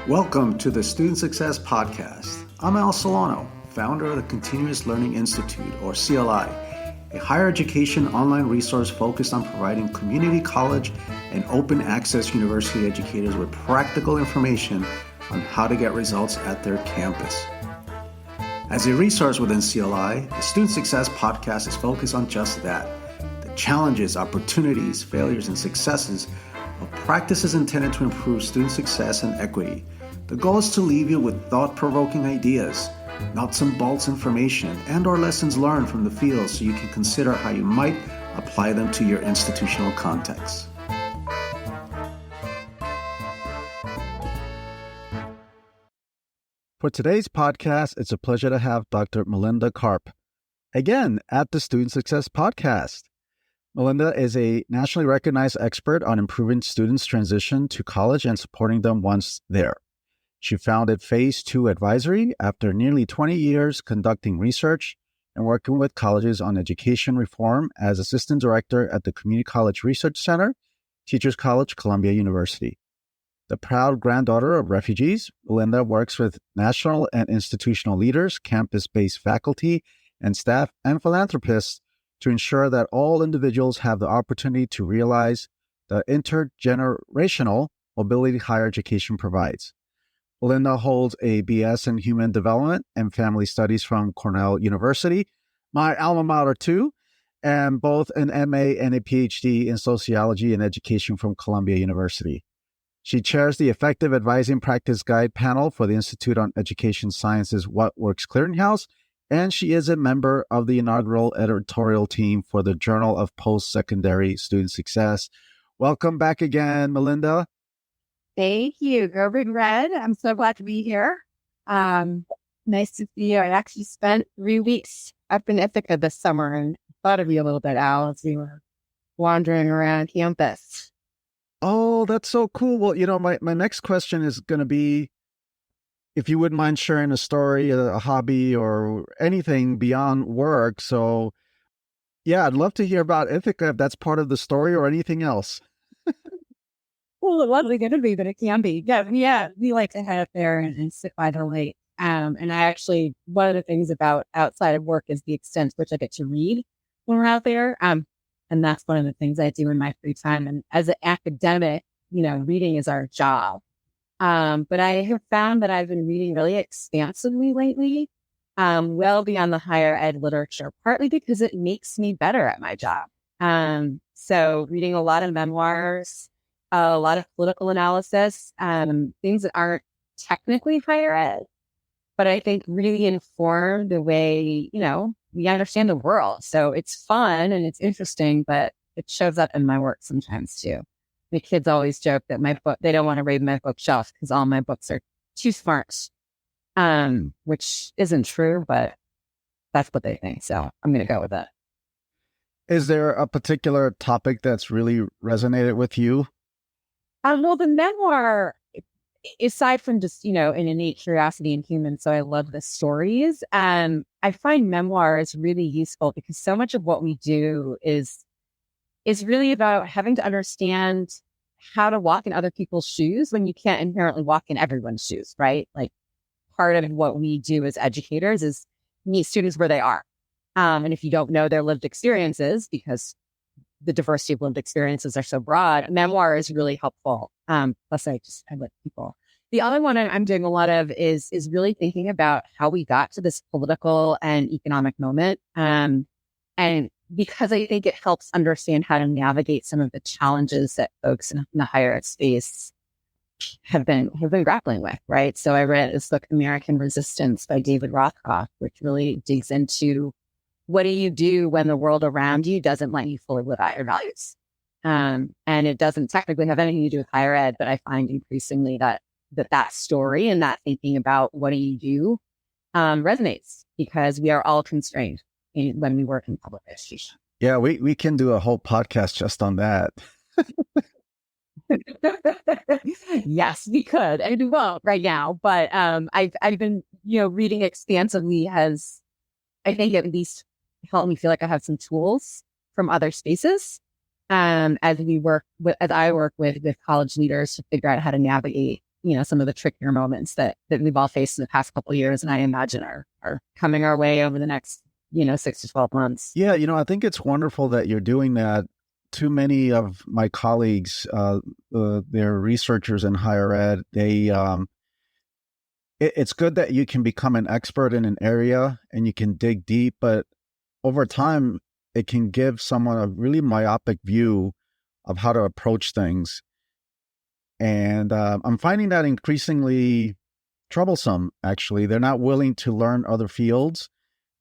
Welcome to the Student Success Podcast. I'm Al Solano, founder of the Continuous Learning Institute, or CLI, a higher education online resource focused on providing community college and open access university educators with practical information on how to get results at their campus. As a resource within CLI, the Student Success Podcast is focused on just that, the challenges, opportunities, failures, and successes of practices intended to improve student success and equity. The goal is to leave you with thought-provoking ideas, nuts and bolts information, and or lessons learned from the field so you can consider how you might apply them to your institutional context. For today's podcast, it's a pleasure to have Dr. Melinda Karp, again at the Student Success Podcast. Melinda is a nationally recognized expert on improving students' transition to college and supporting them once there. She founded Phase 2 Advisory after nearly 20 years conducting research and working with colleges on education reform as Assistant Director at the Community College Research Center, Teachers College, Columbia University. The proud granddaughter of refugees, Melinda works with national and institutional leaders, campus-based faculty and staff, and philanthropists to ensure that all individuals have the opportunity to realize the intergenerational mobility higher education provides. Melinda holds a BS in Human Development and Family Studies from Cornell University, my alma mater too, and both an MA and a PhD in Sociology and Education from Columbia University. She chairs the Effective Advising Practice Guide panel for the Institute on Education Sciences What Works Clearinghouse, and she is a member of the inaugural editorial team for the Journal of Post-Secondary Student Success. Welcome back again, Melinda. Thank you. Go Big Red. I'm so glad to be here. Nice to see you. I actually spent 3 weeks up in Ithaca this summer and thought of you a little bit, Al, as we were wandering around campus. Oh, that's so cool. Well, my next question is going to be, if you wouldn't mind sharing a story, a hobby, or anything beyond work. So, yeah, I'd love to hear about Ithaca, if that's part of the story or anything else. Well, it wasn't going to be, but it can be. Yeah, we like to head up there and sit by the lake. And I actually, one of the things about outside of work is the extent to which I get to read when we're out there. And that's one of the things I do in my free time. And as an academic, reading is our job. But I have found that I've been reading really expansively lately, well beyond the higher ed literature, partly because it makes me better at my job. So reading a lot of memoirs, a lot of political analysis, things that aren't technically higher ed, but I think really inform the way, we understand the world. So it's fun and it's interesting, but it shows up in my work sometimes too. The kids always joke that they don't want to read my bookshelf because all my books are too smart, which isn't true, but that's what they think. So I'm going to go with that. Is there a particular topic that's really resonated with you? Well, the memoir, aside from just, an innate curiosity in humans, so I love the stories. I find memoirs really useful because so much of what we do is really about having to understand how to walk in other people's shoes when you can't inherently walk in everyone's shoes, right? Like part of what we do as educators is meet students where they are. And if you don't know their lived experiences, because the diversity of lived experiences are so broad, memoir is really helpful. Plus I let people. The other one I'm doing a lot of is really thinking about how we got to this political and economic moment. And because I think it helps understand how to navigate some of the challenges that folks in the higher ed space have been grappling with, right? So I read this book, American Resistance by David Rothkopf, which really digs into what do you do when the world around you doesn't let you fully live out your values? And it doesn't technically have anything to do with higher ed, but I find increasingly that story and that thinking about what do you do resonates because we are all constrained when we work in public education. Yeah, we can do a whole podcast just on that. Yes, we could. And we won't right now, but I've been reading expansively has I think at least helped me feel like I have some tools from other spaces as I work with college leaders to figure out how to navigate some of the trickier moments that we've all faced in the past couple of years, and I imagine are coming our way over the next 6 to 12 months. Yeah, I think it's wonderful that you're doing that. Too many of my colleagues, they're researchers in higher ed. It's good that you can become an expert in an area and you can dig deep, but over time, it can give someone a really myopic view of how to approach things. And I'm finding that increasingly troublesome, actually. They're not willing to learn other fields.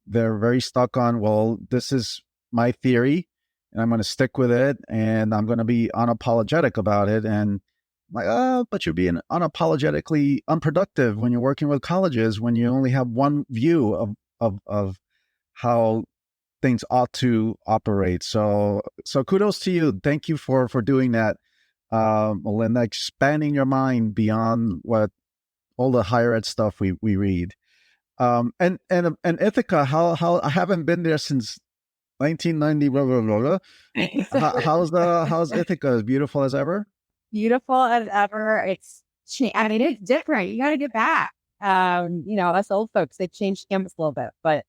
They're very stuck on, well, this is my theory, and I'm going to stick with it, and I'm going to be unapologetic about it. And I'm like, but you're being unapologetically unproductive when you're working with colleges, when you only have one view of how things ought to operate. So kudos to you. Thank you for doing that, Melinda, expanding your mind beyond what all the higher ed stuff we read. And Ithaca, how I haven't been there since 1990. Blah, blah, blah, blah. How's Ithaca? As beautiful as ever? Beautiful as ever. It's different. You got to get back. Us old folks, they've changed campus a little bit, but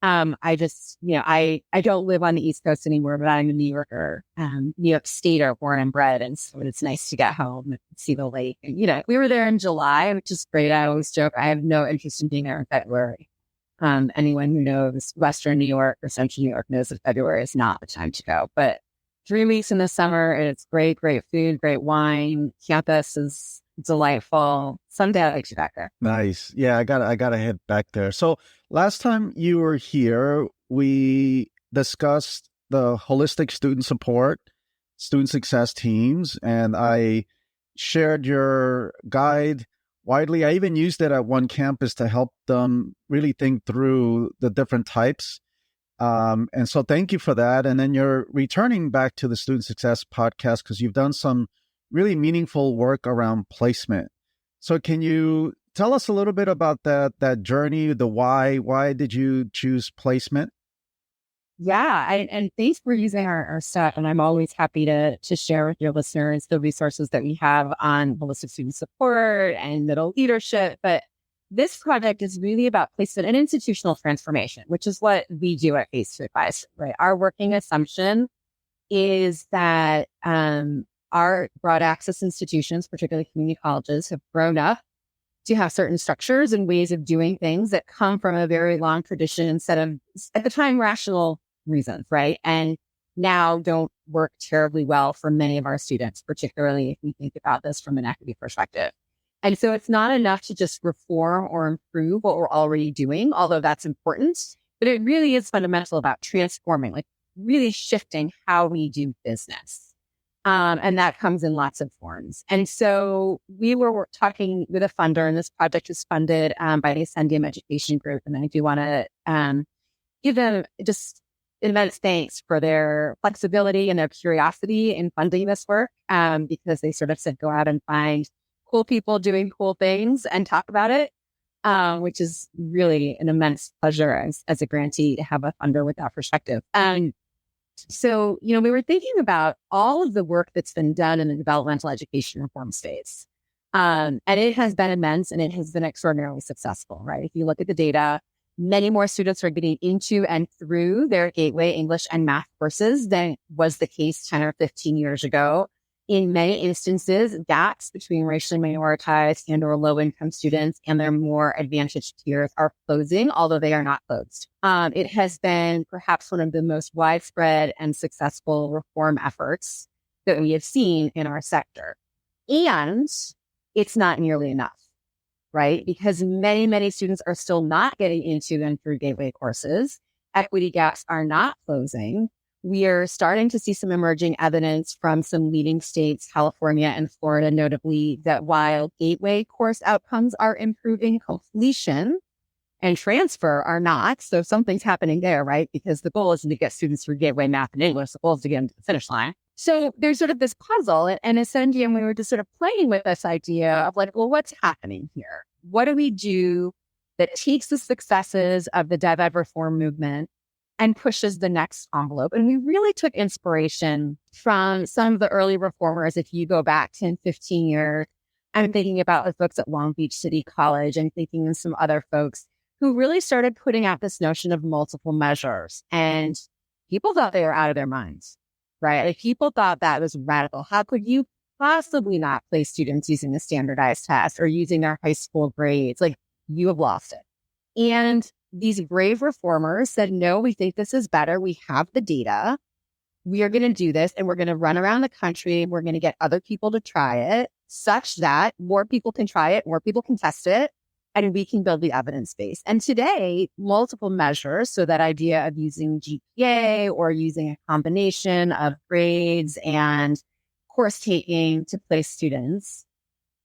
I just, I don't live on the East Coast anymore, but I'm a New Yorker, New York Stater, born and bred. And so it's nice to get home and see the lake. And, we were there in July, which is great. I always joke, I have no interest in being there in February. Anyone who knows Western New York or Central New York knows that February is not the time to go. But 3 weeks in the summer, and it's great food, great wine. Campus is delightful. Someday I'll get you back there. Nice. Yeah, I gotta head back there. So last time you were here, we discussed the holistic student support, student success teams, and I shared your guide widely. I even used it at one campus to help them really think through the different types. And so thank you for that. And then you're returning back to the Student Success podcast because you've done some really meaningful work around placement. So can you tell us a little bit about that journey, the why? Why did you choose placement? Yeah, and thanks for using our stuff. And I'm always happy to share with your listeners the resources that we have on holistic student support and middle leadership. But this project is really about placement and institutional transformation, which is what we do at Face to Advise, right? Our working assumption is that our broad access institutions, particularly community colleges, have grown up to have certain structures and ways of doing things that come from a very long tradition set of, at the time, rational reasons, right? And now don't work terribly well for many of our students, particularly if we think about this from an equity perspective. And so it's not enough to just reform or improve what we're already doing, although that's important, but it really is fundamental about transforming, like really shifting how we do business. And that comes in lots of forms. And so we were talking with a funder, and this project is funded by the Ascendium Education Group. And I do want to give them just immense thanks for their flexibility and their curiosity in funding this work, because they sort of said, go out and find cool people doing cool things and talk about it, which is really an immense pleasure as a grantee to have a funder with that perspective. So, we were thinking about all of the work that's been done in the developmental education reform space. And it has been immense and it has been extraordinarily successful, right? If you look at the data, many more students are getting into and through their gateway English and math courses than was the case 10 or 15 years ago. In many instances, gaps between racially minoritized and or low-income students and their more advantaged tiers are closing, although they are not closed. It has been perhaps one of the most widespread and successful reform efforts that we have seen in our sector. And it's not nearly enough, right? Because many, many students are still not getting into and through gateway courses. Equity gaps are not closing. We are starting to see some emerging evidence from some leading states, California and Florida, notably, that while gateway course outcomes are improving, completion and transfer are not. So something's happening there, right? Because the goal isn't to get students through gateway math and English. The goal is to get them to the finish line. So there's sort of this puzzle. And Ascendium, we were just sort of playing with this idea of like, well, what's happening here? What do we do that takes the successes of the dev ed reform movement and pushes the next envelope? And we really took inspiration from some of the early reformers. If you go back 10, 15 years, I'm thinking about the folks at Long Beach City College. I'm thinking of some other folks who really started putting out this notion of multiple measures. And people thought they were out of their minds, right? Like people thought that was radical. How could you possibly not place students using a standardized test or using their high school grades? Like you have lost it. And these brave reformers said, no, we think this is better. We have the data. We are going to do this and we're going to run around the country. We're going to get other people to try it such that more people can try it, more people can test it, and we can build the evidence base. And today, multiple measures, so that idea of using GPA or using a combination of grades and course taking to place students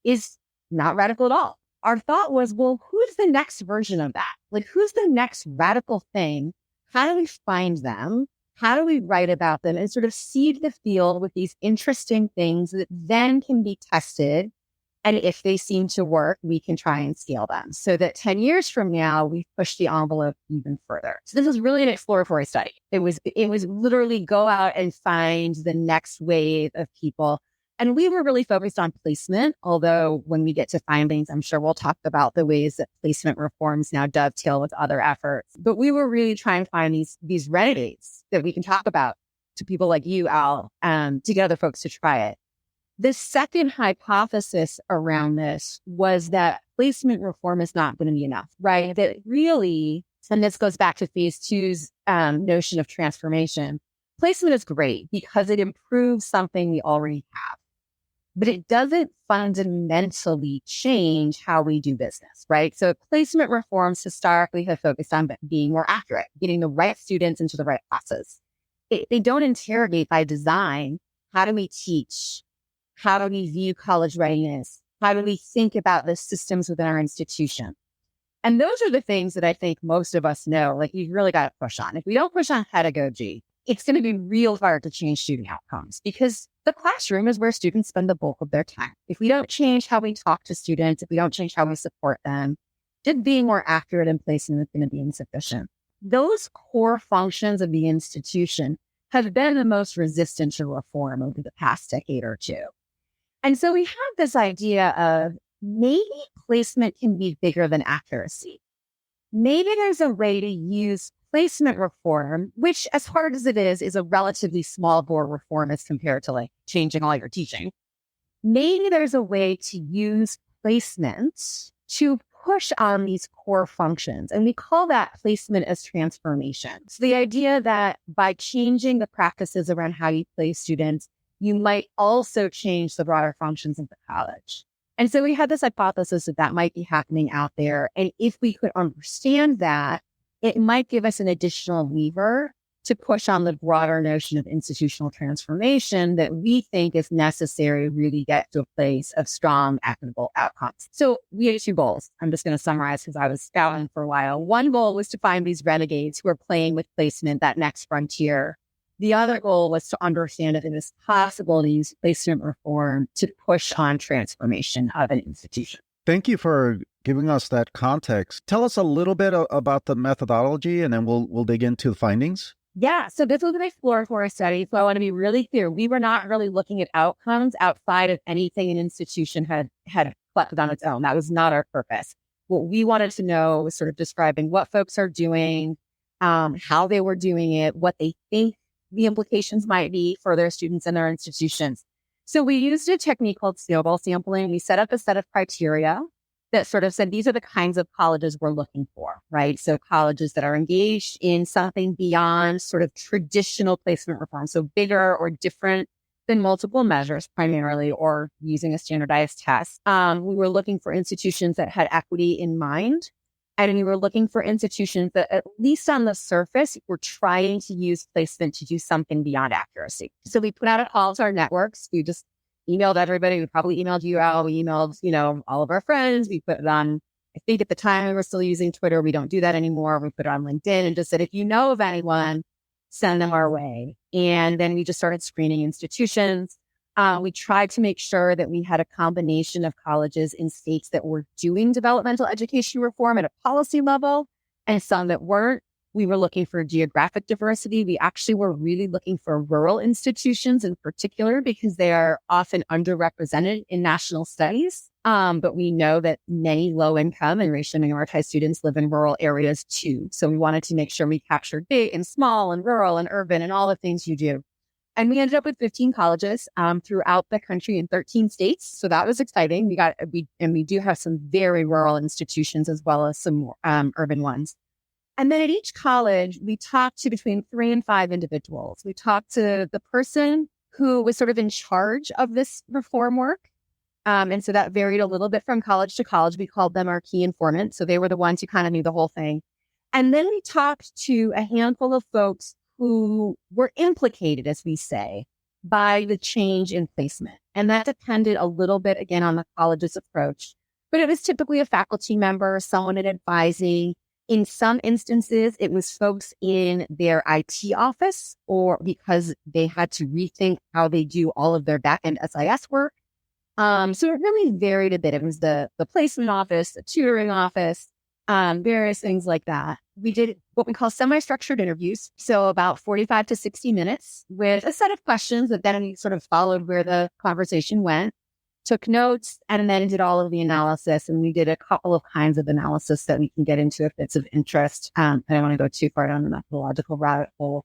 is not radical at all. Our thought was, well, who's the next version of that? Like, who's the next radical thing? How do we find them? How do we write about them and sort of seed the field with these interesting things that then can be tested? And if they seem to work, we can try and scale them so that 10 years from now, we push the envelope even further. So this is really an exploratory study. It was literally go out and find the next wave of people. And we were really focused on placement, although when we get to findings, I'm sure we'll talk about the ways that placement reforms now dovetail with other efforts. But we were really trying to find these renegades that we can talk about to people like you, Al, to get other folks to try it. The second hypothesis around this was that placement reform is not going to be enough, right? That really, and this goes back to phase two's notion of transformation, placement is great because it improves something we already have, but it doesn't fundamentally change how we do business, right? So placement reforms historically have focused on being more accurate, getting the right students into the right classes. They don't interrogate by design, how do we teach? How do we view college readiness? How do we think about the systems within our institution? And those are the things that I think most of us know, like you've really got to push on. If we don't push on pedagogy, it's going to be real hard to change student outcomes because the classroom is where students spend the bulk of their time. If we don't change how we talk to students, if we don't change how we support them, just being more accurate in placement is going to be insufficient. Those core functions of the institution have been the most resistant to reform over the past decade or two. And so we have this idea of maybe placement can be bigger than accuracy. Maybe there's a way to use placement reform, which as hard as it is a relatively small bore reform as compared to like changing all your teaching. Maybe there's a way to use placement to push on these core functions. And we call that placement as transformation. So the idea that by changing the practices around how you place students, you might also change the broader functions of the college. And so we had this hypothesis that that might be happening out there. And if we could understand that, it might give us an additional lever to push on the broader notion of institutional transformation that we think is necessary to really get to a place of strong, equitable outcomes. So we had two goals. I'm just going to summarize because I was scouting for a while. One goal was to find these renegades who are playing with placement, that next frontier. The other goal was to understand if it is possible to use placement reform to push on transformation of an institution. Thank you for giving us that context. Tell us a little bit about the methodology, and then we'll dig into the findings. Yeah, so this was an exploratory study, so I want to be really clear. We were not really looking at outcomes outside of anything an institution had collected on its own. That was not our purpose. What we wanted to know was sort of describing what folks are doing, how they were doing it, what they think the implications might be for their students and their institutions. So we used a technique called snowball sampling. We set up a set of criteria that sort of said, these are the kinds of colleges we're looking for, right? So colleges that are engaged in something beyond sort of traditional placement reform, so bigger or different than multiple measures primarily, or using a standardized test. We were looking for institutions that had equity in mind. And we were looking for institutions that, at least on the surface, were trying to use placement to do something beyond accuracy. So we put out a call to our networks. We just emailed everybody. We probably emailed you out. We emailed, all of our friends. We put it on, I think at the time we were still using Twitter. We don't do that anymore. We put it on LinkedIn and just said, if you know of anyone, send them our way. And then we just started screening institutions. We tried to make sure that we had a combination of colleges in states that were doing developmental education reform at a policy level and some that weren't. We were looking for geographic diversity. We actually were really looking for rural institutions in particular because they are often underrepresented in national studies. But we know that many low income and racially minoritized students live in rural areas too. So we wanted to make sure we captured big and small and rural and urban and all the things you do. And we ended up with 15 colleges throughout the country in 13 states. So that was exciting. We do have some very rural institutions as well as some urban ones. And then at each college, we talked to between 3 and 5 individuals. We talked to the person who was sort of in charge of this reform work. And so that varied a little bit from college to college. We called them our key informants. So they were the ones who kind of knew the whole thing. And then we talked to a handful of folks who were implicated, as we say, by the change in placement. And that depended a little bit, again, on the college's approach. But it was typically a faculty member, someone in advising. In some instances, it was folks in their IT office, or because they had to rethink how they do all of their back-end SIS work. So it really varied a bit. It was the placement office, the tutoring office, various things like that. We did what we call semi-structured interviews. So about 45 to 60 minutes with a set of questions that then we sort of followed where the conversation went, took notes, and then did all of the analysis. And we did a couple of kinds of analysis that we can get into if it's of interest. I don't want to go too far down the methodological rabbit hole.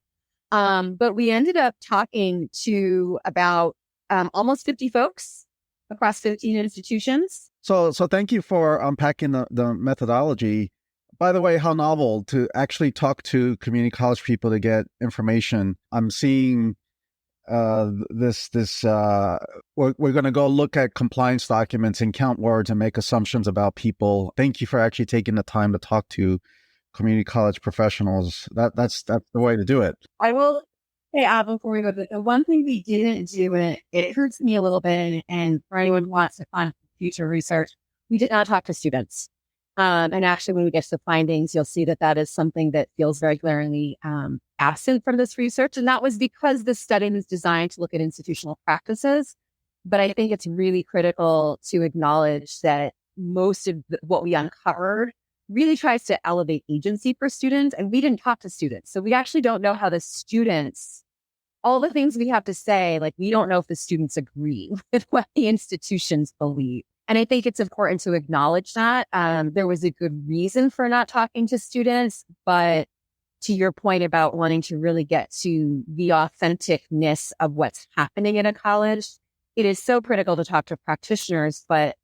But we ended up talking to about almost 50 folks across 15 institutions. So thank you for unpacking the methodology. By the way, how novel to actually talk to community college people to get information. I'm seeing we're going to go look at compliance documents and count words and make assumptions about people. Thank you for actually taking the time to talk to community college professionals. That's the way to do it. I will say, before we go, the one thing we didn't do, and it hurts me a little bit, and for anyone who wants to find future research, we did not talk to students. And actually, when we get to the findings, you'll see that is something that feels very glaringly absent from this research. And that was because the study was designed to look at institutional practices. But I think it's really critical to acknowledge that most of what we uncovered really tries to elevate agency for students. And we didn't talk to students. So we actually don't know how the students, all the things we have to say, like we don't know if the students agree with what the institutions believe. And I think it's important to acknowledge that. There was a good reason for not talking to students, but to your point about wanting to really get to the authenticness of what's happening in a college, it is so critical to talk to practitioners, but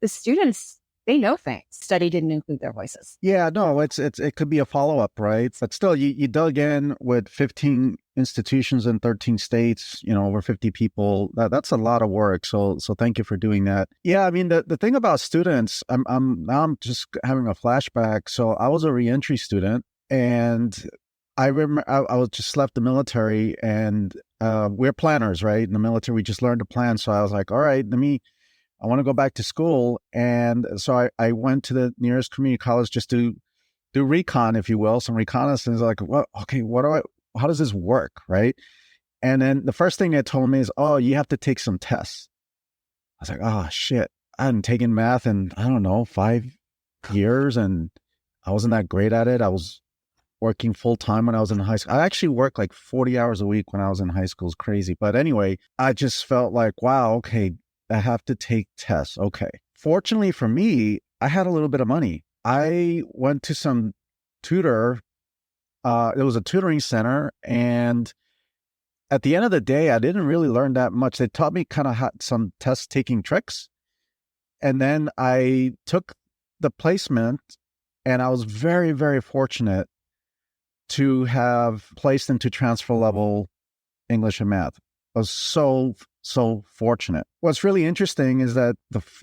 the students, they know things. Study didn't include their voices. Yeah, no, it could be a follow-up, right? But still, you dug in with 15 institutions in 13 states, over 50 people. That's a lot of work. So thank you for doing that. Yeah, I mean, the thing about students, I'm just having a flashback. So I was a reentry student, and I remember I was just left the military, and we're planners, right? In the military, we just learned to plan. So I was like, all right, I want to go back to school. And so I went to the nearest community college just to do recon, if you will, some reconnaissance. Like, how does this work? Right. And then the first thing they told me is, oh, you have to take some tests. I was like, oh, shit. I hadn't taken math in, I don't know, 5 years. And I wasn't that great at it. I was working full time when I was in high school. I actually worked like 40 hours a week when I was in high school. It's crazy. But anyway, I just felt like, wow, okay, I have to take tests. Okay. Fortunately for me, I had a little bit of money. I went to some tutor. It was a tutoring center. And at the end of the day, I didn't really learn that much. They taught me kind of some test taking tricks. And then I took the placement, and I was very, very fortunate to have placed into transfer level English and math. I was so fortunate. What's really interesting is that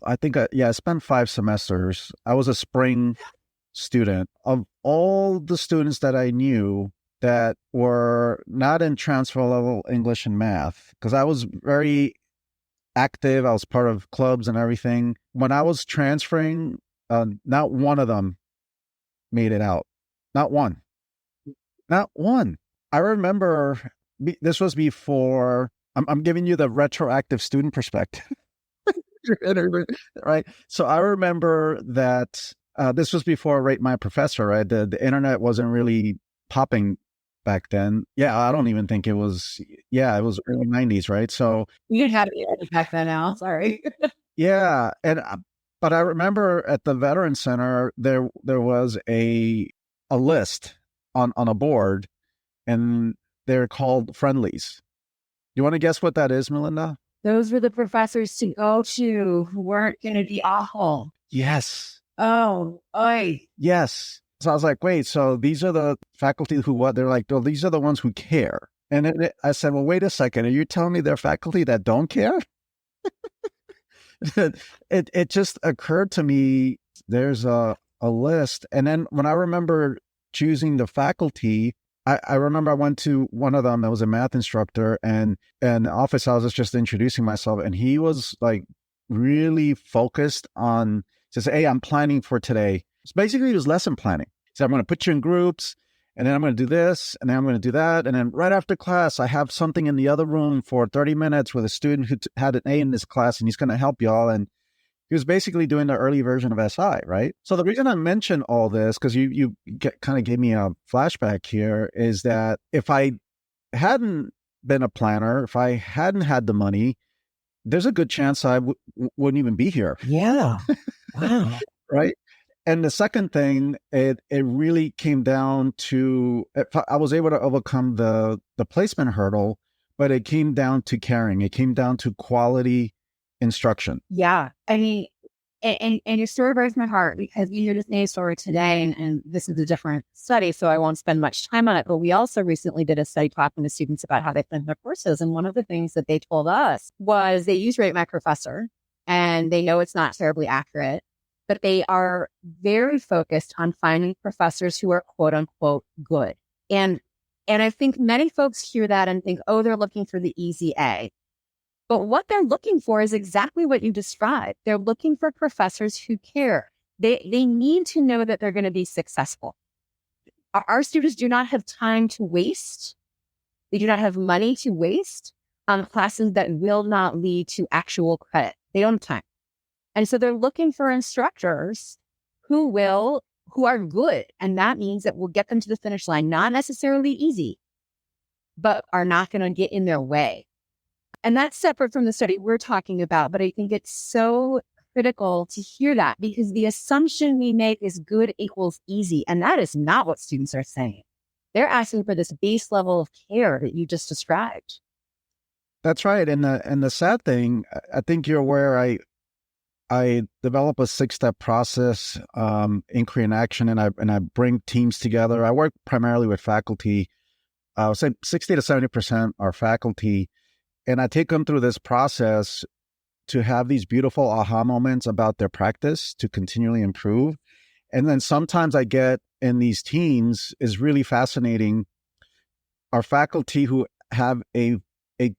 I spent 5 semesters. I was a spring student. Of all the students that I knew that were not in transfer level English and math, because I was very active, I was part of clubs and everything. When I was transferring, not one of them made it out. Not one. Not one. I remember this was before. I'm giving you the retroactive student perspective, right? So I remember that this was before Rate My Professor, right? The internet wasn't really popping back then. Yeah, I don't even think it was. Yeah, it was early 90s, right? So You didn't have it back then now. Sorry. yeah, and But I remember at the Veteran Center, there was a list on a board, and they're called friendlies. You want to guess what that is, Melinda? Those were the professors to go to who weren't going to be awful. Yes. Oh, oy. Yes. So I was like, wait, so these are the faculty who what? They're like, oh, these are the ones who care. And then I said, well, wait a second. Are you telling me they're faculty that don't care? It just occurred to me, there's a list. And then when I remember choosing the faculty, I remember I went to one of them that was a math instructor, and in the office I was just introducing myself, and he was like really focused on, says, hey, I'm planning for today. So basically it was lesson planning. So I'm going to put you in groups, and then I'm going to do this, and then I'm going to do that. And then right after class, I have something in the other room for 30 minutes with a student who had an A in this class, and he's going to help y'all. And he was basically doing the early version of SI, right? So the reason I mention all this, because you kind of gave me a flashback here, is that if I hadn't been a planner, if I hadn't had the money, there's a good chance I wouldn't even be here. Yeah. Wow. Right. And the second thing, it really came down to, I was able to overcome the placement hurdle, but it came down to caring. It came down to quality instruction. Yeah. I mean, and your story breaks my heart, because you're just a story today, and this is a different study, so I won't spend much time on it. But we also recently did a study talking to students about how they plan their courses. And one of the things that they told us was they use Rate My Professor, and they know it's not terribly accurate, but they are very focused on finding professors who are quote unquote good. And I think many folks hear that and think, oh, they're looking for the easy A. But what they're looking for is exactly what you described. They're looking for professors who care. They need to know that they're going to be successful. Our students do not have time to waste. They do not have money to waste on classes that will not lead to actual credit. They don't have time. And so they're looking for instructors who are good. And that means that we'll get them to the finish line, not necessarily easy, but are not going to get in their way. And that's separate from the study we're talking about. But I think it's so critical to hear that, because the assumption we make is good equals easy. And that is not what students are saying. They're asking for this base level of care that you just described. That's right. And the sad thing, I think you're aware, I develop a 6-step process, inquiry and action, and I bring teams together. I work primarily with faculty. I would say 60 to 70% are faculty. And I take them through this process to have these beautiful aha moments about their practice to continually improve. And then sometimes I get in these teams is really fascinating. Our faculty who have a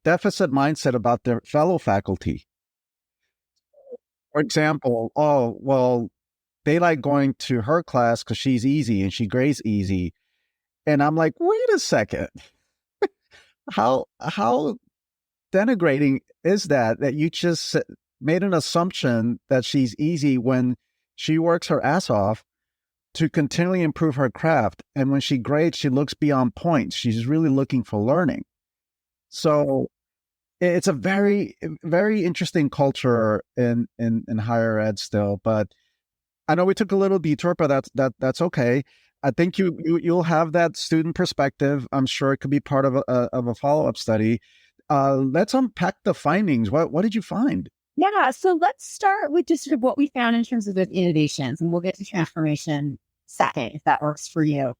deficit mindset about their fellow faculty. For example, oh, well, they like going to her class because she's easy and she grades easy. And I'm like, wait a second. How denigrating is that you just made an assumption that she's easy when she works her ass off to continually improve her craft. And when she grades, she looks beyond points. She's really looking for learning. So it's a very, very interesting culture in higher ed still. But I know we took a little detour, but that's okay. I think you'll have that student perspective. I'm sure it could be part of a follow-up study. Let's unpack the findings. What did you find? Yeah, so let's start with just sort of what we found in terms of the innovations, and we'll get to transformation second, if that works for you.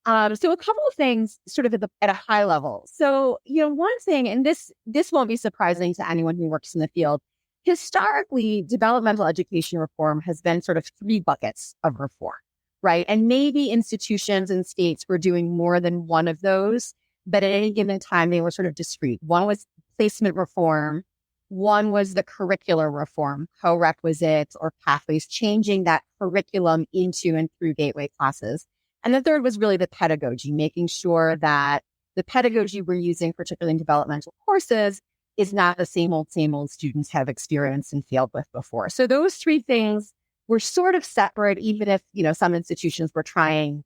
So a couple of things sort of at a high level. So, one thing, and this won't be surprising to anyone who works in the field, historically, developmental education reform has been sort of 3 buckets of reform, right? And maybe institutions and states were doing more than one of those, but at any given time, they were sort of discrete. One was placement reform. One was the curricular reform, co-requisites or pathways, changing that curriculum into and through gateway classes. And the third was really the pedagogy, making sure that the pedagogy we're using, particularly in developmental courses, is not the same old students have experienced and failed with before. So those 3 things were sort of separate, even if, some institutions were trying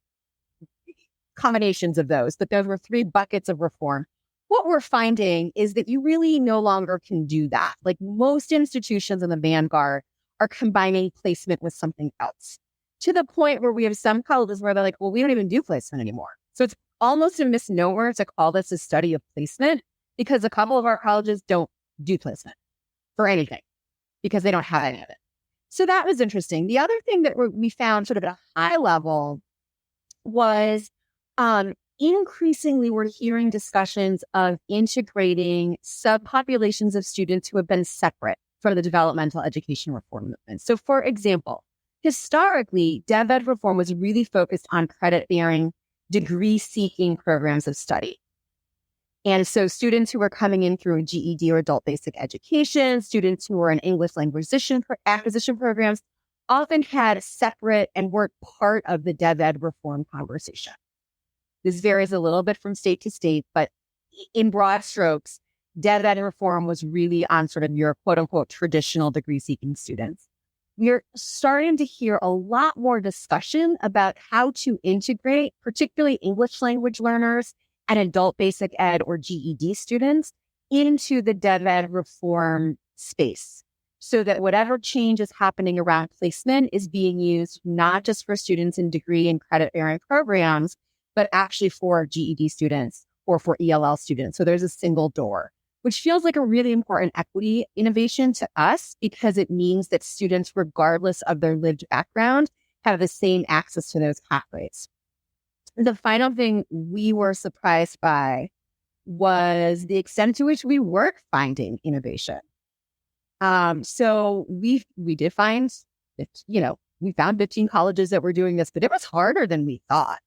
combinations of those, but those were 3 buckets of reform. What we're finding is that you really no longer can do that. Like most institutions in the vanguard are combining placement with something else, to the point where we have some colleges where they're like, well, we don't even do placement anymore. So it's almost a misnomer to call this a study of placement, because a couple of our colleges don't do placement for anything because they don't have any of it. So that was interesting. The other thing that we found sort of at a high level was increasingly we're hearing discussions of integrating subpopulations of students who have been separate from the developmental education reform movement. So for example, historically, Dev Ed reform was really focused on credit-bearing, degree-seeking programs of study. And so students who were coming in through a GED or adult basic education, students who were in English language acquisition programs, often had separate and weren't part of the Dev Ed reform conversation. This varies a little bit from state to state, but in broad strokes, Dev Ed reform was really on sort of your quote unquote traditional degree seeking students. We're starting to hear a lot more discussion about how to integrate, particularly English language learners and adult basic ed or GED students, into the Dev Ed reform space, so that whatever change is happening around placement is being used not just for students in degree and credit-bearing programs, but actually for GED students or for ELL students. So there's a single door, which feels like a really important equity innovation to us, because it means that students, regardless of their lived background, have the same access to those pathways. The final thing we were surprised by was the extent to which we were finding innovation. So we did find that, we found 15 colleges that were doing this, but it was harder than we thought.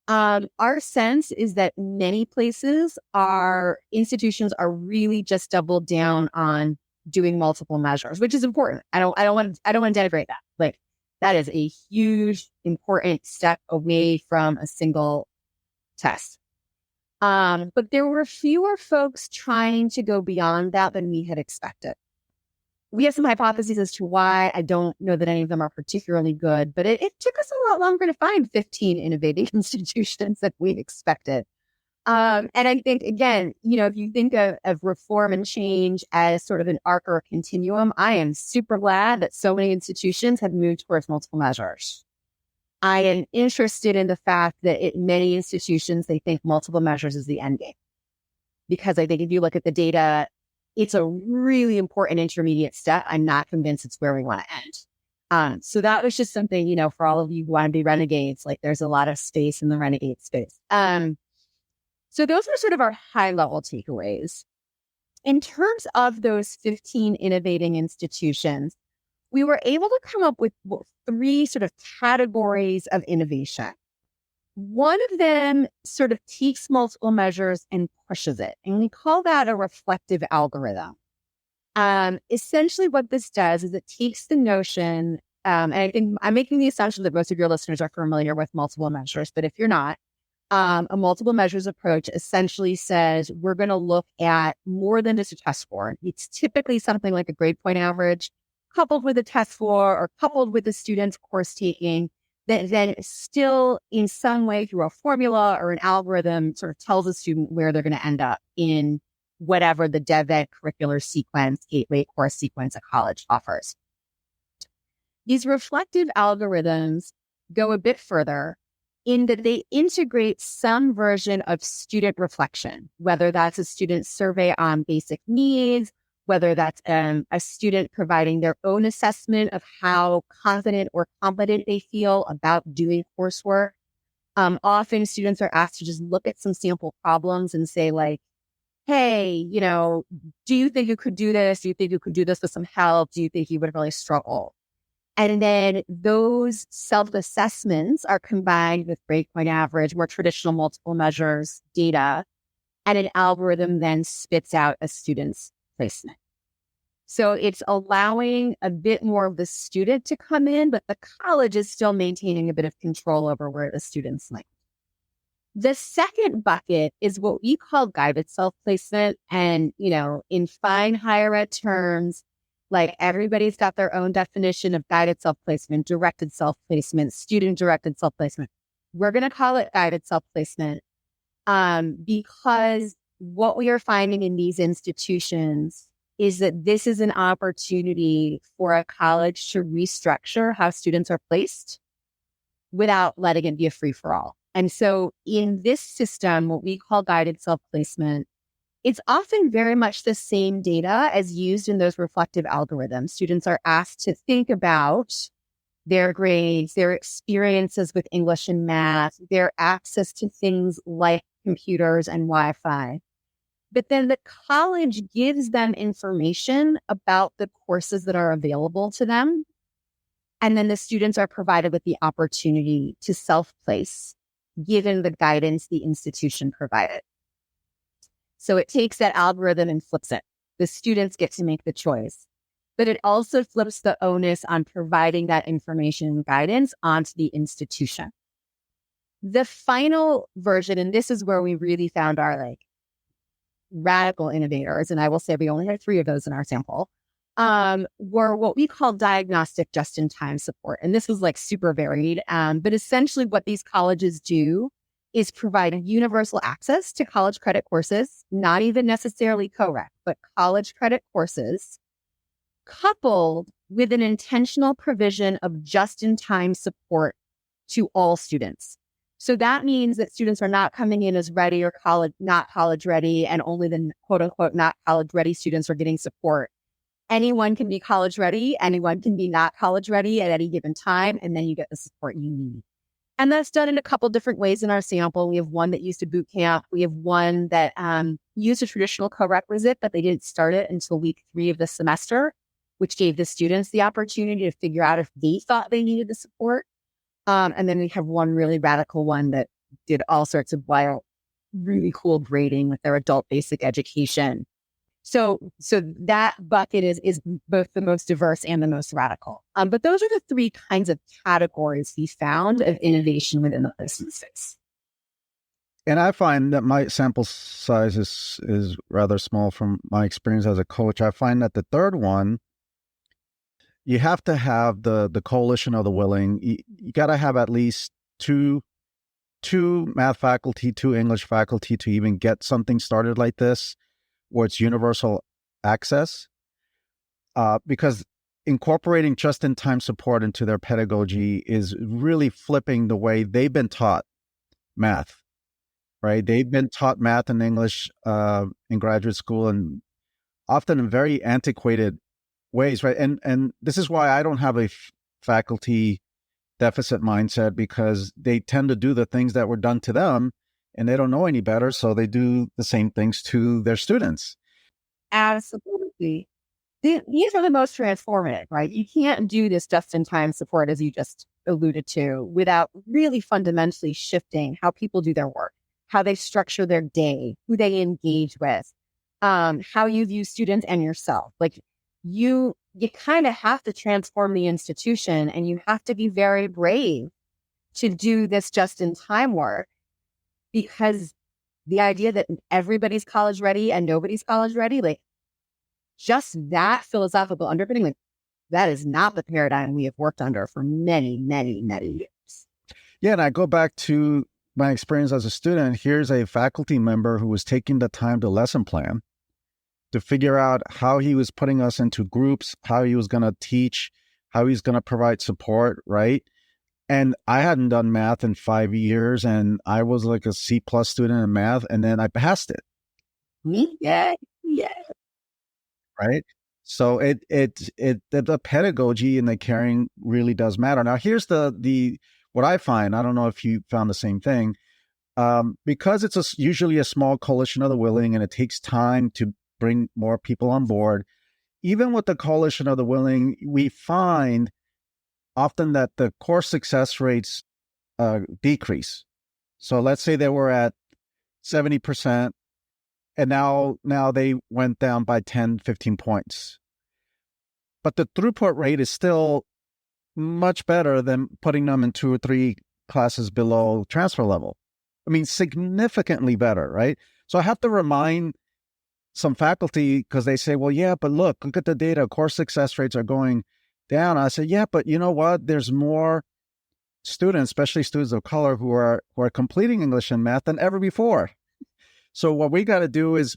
Our sense is that many places, our institutions are really just doubled down on doing multiple measures, which is important. I don't want to denigrate that. Like, that is a huge, important step away from a single test. But there were fewer folks trying to go beyond that than we had expected. We have some hypotheses as to why. I don't know that any of them are particularly good, but it took us a lot longer to find 15 innovating institutions than we expected. And I think, again, if you think of reform and change as sort of an arc or a continuum, I am super glad that so many institutions have moved towards multiple measures. I am interested in the fact that in many institutions, they think multiple measures is the end game. Because I think if you look at the data, it's a really important intermediate step. I'm not convinced it's where we want to end. So that was just something, for all of you who want to be renegades, like there's a lot of space in the renegade space. So those are sort of our high level takeaways. In terms of those 15 innovating institutions, we were able to come up with 3 sort of categories of innovation. One of them sort of takes multiple measures and pushes it, and we call that a reflective algorithm. Essentially what this does is it takes the notion, and I think I'm making the assumption that most of your listeners are familiar with multiple measures, but if you're not, a multiple measures approach essentially says we're going to look at more than just a test score. It's typically something like a grade point average coupled with a test score or coupled with the student's course taking that then still in some way through a formula or an algorithm sort of tells a student where they're going to end up in whatever the Dev Ed curricular sequence, gateway course sequence a college offers. These reflective algorithms go a bit further in that they integrate some version of student reflection, whether that's a student survey on basic needs, whether that's a student providing their own assessment of how confident or competent they feel about doing coursework. Often students are asked to just look at some sample problems and say like, hey, do you think you could do this? Do you think you could do this with some help? Do you think you would really struggle? And then those self-assessments are combined with grade point average, more traditional multiple measures data, and an algorithm then spits out a student's placement. So it's allowing a bit more of the student to come in, but the college is still maintaining a bit of control over where the students land. The second bucket is what we call guided self-placement. And, in fine higher ed terms, like everybody's got their own definition of guided self-placement, directed self-placement, student-directed self-placement. We're going to call it guided self-placement because what we are finding in these institutions is that this is an opportunity for a college to restructure how students are placed without letting it be a free-for-all. And so in this system, what we call guided self-placement, it's often very much the same data as used in those reflective algorithms. Students are asked to think about their grades, their experiences with English and math, their access to things like computers and Wi-Fi. But then the college gives them information about the courses that are available to them. And then the students are provided with the opportunity to self-place, given the guidance the institution provided. So it takes that algorithm and flips it. The students get to make the choice. But it also flips the onus on providing that information and guidance onto the institution. The final version, and this is where we really found our radical innovators, and I will say we only had 3 of those in our sample, were what we call diagnostic just-in-time support. And this was super varied. But essentially what these colleges do is provide universal access to college credit courses, not even necessarily co-rec, but college credit courses, coupled with an intentional provision of just-in-time support to all students. So that means that students are not coming in as ready or not college ready, and only the quote unquote not college ready students are getting support. Anyone can be college ready, anyone can be not college ready at any given time, and then you get the support you need. And that's done in a couple different ways in our sample. We have one that used a boot camp. We have one that used a traditional co-requisite, but they didn't start it until week 3 of the semester, which gave the students the opportunity to figure out if they thought they needed the support. And then we have one really radical one that did all sorts of wild, really cool grading with their adult basic education. So that bucket is both the most diverse and the most radical. But those are the 3 kinds of categories we found of innovation within the placement space. And I find that my sample size is rather small from my experience as a coach. I find that the third one, you have to have the coalition of the willing. You got to have at least two math faculty, 2 English faculty to even get something started like this, where it's universal access. Because incorporating just-in-time support into their pedagogy is really flipping the way they've been taught math, right? They've been taught math and English in graduate school, and often in very antiquated ways, right? And this is why I don't have a faculty deficit mindset, because they tend to do the things that were done to them and they don't know any better. So they do the same things to their students. Absolutely. These are the most transformative, right? You can't do this just-in-time support, as you just alluded to, without really fundamentally shifting how people do their work, how they structure their day, who they engage with, how you view students and yourself. You kind of have to transform the institution, and you have to be very brave to do this just-in-time work, because the idea that everybody's college ready and nobody's college ready, just that philosophical underpinning, that is not the paradigm we have worked under for many, many, many years. Yeah, and I go back to my experience as a student. Here's a faculty member who was taking the time to lesson plan, to figure out how he was putting us into groups, how he was going to teach, how he's going to provide support, right? And I hadn't done math in 5 years, and I was like a C+ student in math, and then I passed it. Yeah. Right? So the pedagogy and the caring really does matter. Now, here's the what I find. I don't know if you found the same thing. Because it's usually a small coalition of the willing, and it takes time to bring more people on board. Even with the coalition of the willing, we find often that the course success rates decrease. So let's say they were at 70%, and now they went down by 10, 15 points. But the throughput rate is still much better than putting them in 2 or 3 classes below transfer level. I mean, significantly better, right? So I have to remind some faculty, because they say, well, yeah, but look at the data. Course success rates are going down. I say, yeah, but you know what? There's more students, especially students of color, who are completing English and math than ever before. So what we got to do is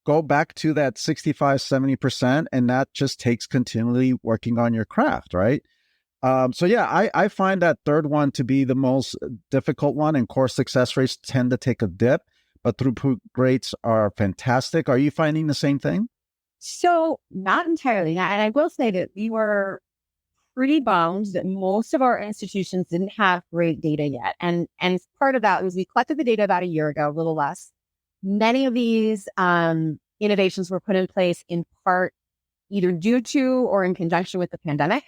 go back to that 65, 70%, and that just takes continually working on your craft, right? So yeah, I find that third one to be the most difficult one, and course success rates tend to take a dip, but throughput rates are fantastic. Are you finding the same thing? So not entirely. And I will say that we were pretty bummed that most of our institutions didn't have great data yet. And part of that was we collected the data about a year ago, a little less. Many of these innovations were put in place in part either due to or in conjunction with the pandemic.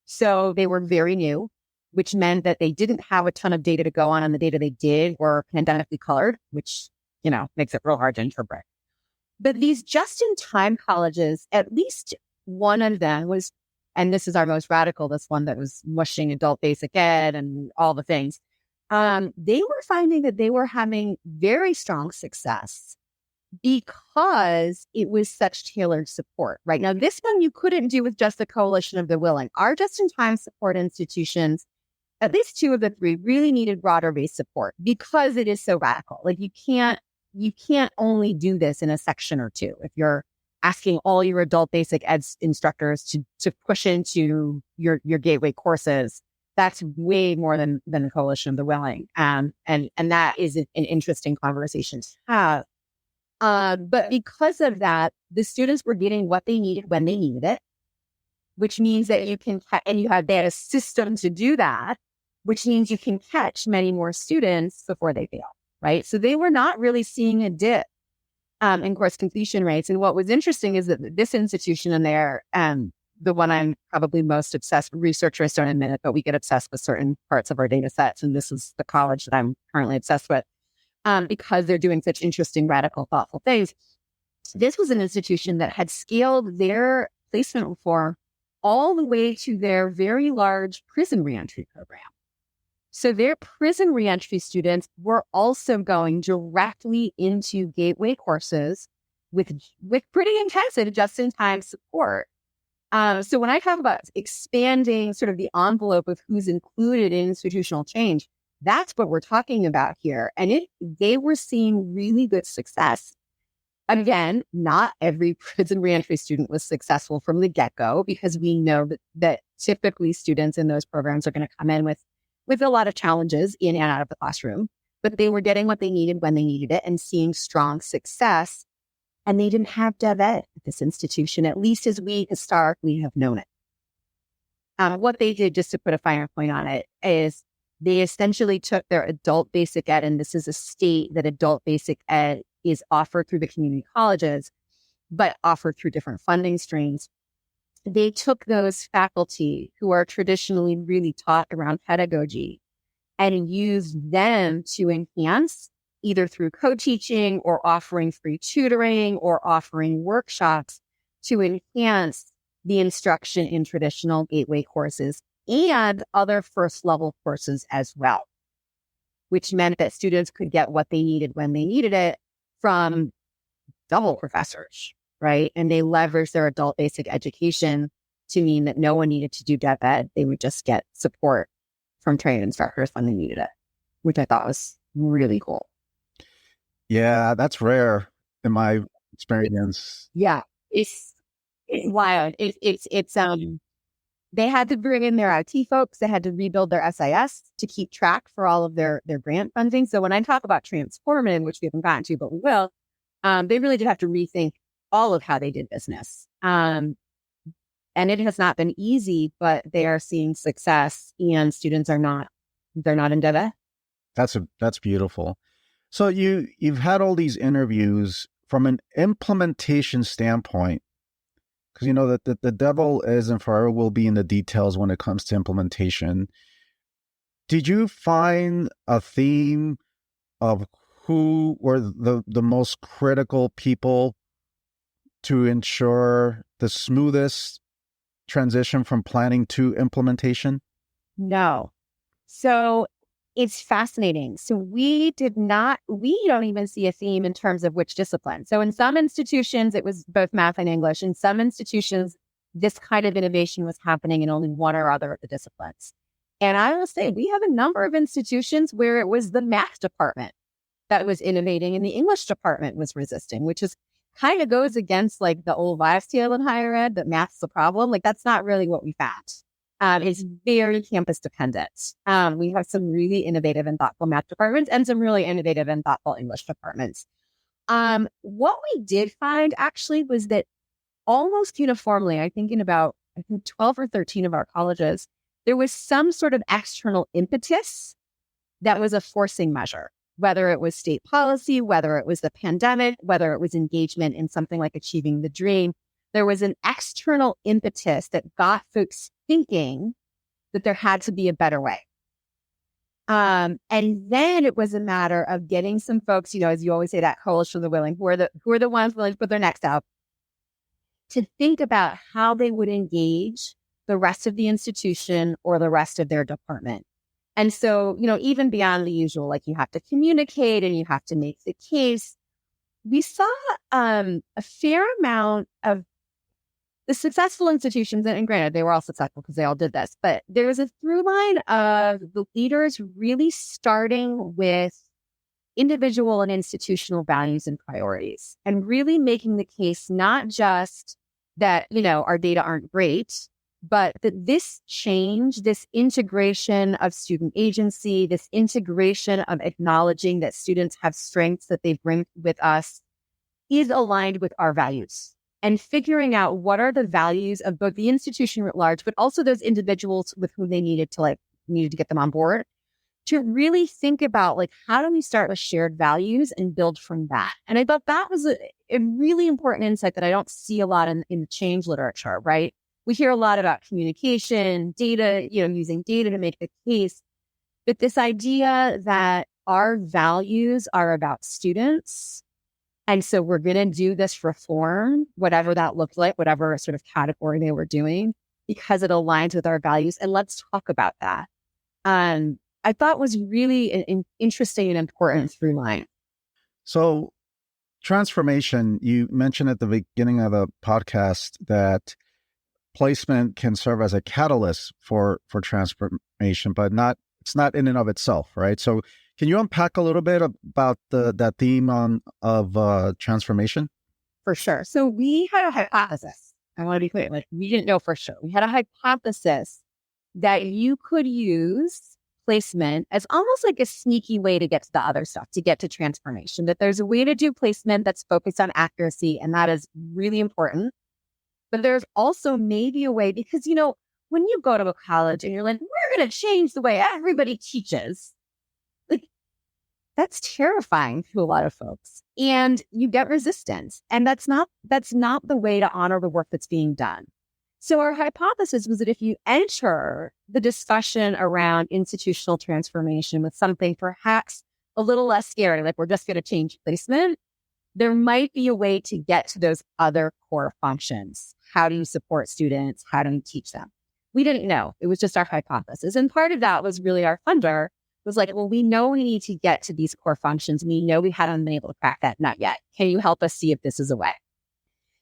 So they were very new, which meant that they didn't have a ton of data to go on, and the data they did were pandemically colored, which, makes it real hard to interpret. But these just-in-time colleges, at least one of them was, and this is our most radical, this one that was mushing adult basic ed and all the things, they were finding that they were having very strong success because it was such tailored support, right? Now, this one you couldn't do with just the coalition of the willing. Our just-in-time support institutions, at least two of the three, really needed broader-based support because it is so radical. Like you can't only do this in a section or two. If you're asking all your adult basic ed instructors to push into your gateway courses, that's way more than the coalition of the willing. And that is an interesting conversation to have. But because of that, the students were getting what they needed when they needed it, which means that you can, and they had a system to do that, which means you can catch many more students before they fail, right? So they were not really seeing a dip in course completion rates. And what was interesting is that this institution in there, the one I'm probably most obsessed with, researchers don't admit it, but we get obsessed with certain parts of our data sets. And this is the college that I'm currently obsessed with. Because they're doing such interesting, radical, thoughtful things. This was an institution that had scaled their placement reform all the way to their very large prison reentry program. So their prison reentry students were also going directly into gateway courses with pretty intensive just-in-time support. So when I talk about expanding sort of the envelope of who's included in institutional change, that's what we're talking about here. And they were seeing really good success. Again, not every prison reentry student was successful from the get-go, because we know that typically students in those programs are going to come in with a lot of challenges in and out of the classroom. But they were getting what they needed when they needed it and seeing strong success. And they didn't have dev ed at this institution, at least as we historically have known it. What they did, just to put a finer point on it, is they essentially took their adult basic ed, and this is a state that adult basic ed is offered through the community colleges, but offered through different funding streams. They took those faculty who are traditionally really taught around pedagogy and used them to enhance, either through co-teaching or offering free tutoring or offering workshops, to enhance the instruction in traditional gateway courses and other first level courses as well, which meant that students could get what they needed when they needed it from double professors, right? And they leveraged their adult basic education to mean that no one needed to do dev ed. They would just get support from trained instructors when they needed it, which I thought was really cool. Yeah, that's rare in my experience. Yeah, it's wild. They had to bring in their IT folks. They had to rebuild their SIS to keep track for all of their grant funding. So when I talk about transforming, which we haven't gotten to, but we will, they really did have to rethink all of how they did business. And it has not been easy, but they are seeing success, and students they're not in dev ed. That's beautiful. So you've had all these interviews from an implementation standpoint, because you know that the devil is and forever will be in the details when it comes to implementation. Did you find a theme of who were the most critical people to ensure the smoothest transition from planning to implementation? No. So it's fascinating. So we don't even see a theme in terms of which discipline. So in some institutions, it was both math and English. In some institutions, this kind of innovation was happening in only one or other of the disciplines. And I will say we have a number of institutions where it was the math department that was innovating and the English department was resisting, which is kind of goes against like the old wives' tale in higher ed that math's the problem. Like that's not really what we found. It's very campus dependent. We have some really innovative and thoughtful math departments and some really innovative and thoughtful English departments. What we did find actually was that almost uniformly, I think 12 or 13 of our colleges, there was some sort of external impetus that was a forcing measure, whether it was state policy, whether it was the pandemic, whether it was engagement in something like achieving the dream. There was an external impetus that got folks thinking that there had to be a better way. And then it was a matter of getting some folks, as you always say, that coalition of the willing, who are the ones willing to put their necks out, to think about how they would engage the rest of the institution or the rest of their department. And so, even beyond the usual, like you have to communicate and you have to make the case, we saw a fair amount of the successful institutions, and granted, they were all successful because they all did this, but there was a through line of the leaders really starting with individual and institutional values and priorities and really making the case not just that, our data aren't great, but that this change, this integration of student agency, this integration of acknowledging that students have strengths that they bring with us is aligned with our values. And figuring out what are the values of both the institution at large, but also those individuals with whom they needed to get them on board, to really think about how do we start with shared values and build from that. And I thought that was a really important insight that I don't see a lot in the change literature, right? We hear a lot about communication, data, using data to make the case. But this idea that our values are about students, and so we're going to do this reform, whatever that looked like, whatever sort of category they were doing, because it aligns with our values. And let's talk about that. I thought was really an interesting and important through line. So transformation, you mentioned at the beginning of the podcast that placement can serve as a catalyst for transformation, but it's not in and of itself, right? So can you unpack a little bit about that theme of transformation? For sure. So we had a hypothesis. I want to be clear. We didn't know for sure. We had a hypothesis that you could use placement as almost like a sneaky way to get to the other stuff, to get to transformation, that there's a way to do placement that's focused on accuracy, and that is really important. But there's also maybe a way, because, when you go to a college and you're like, we're going to change the way everybody teaches, that's terrifying to a lot of folks. And you get resistance. And that's not the way to honor the work that's being done. So our hypothesis was that if you enter the discussion around institutional transformation with something perhaps a little less scary, like we're just going to change placement, there might be a way to get to those other core functions. How do you support students? How do you teach them? We didn't know. It was just our hypothesis. And part of that was really our funder was like, well, we know we need to get to these core functions. We know we haven't been able to crack that. Not yet. Can you help us see if this is a way?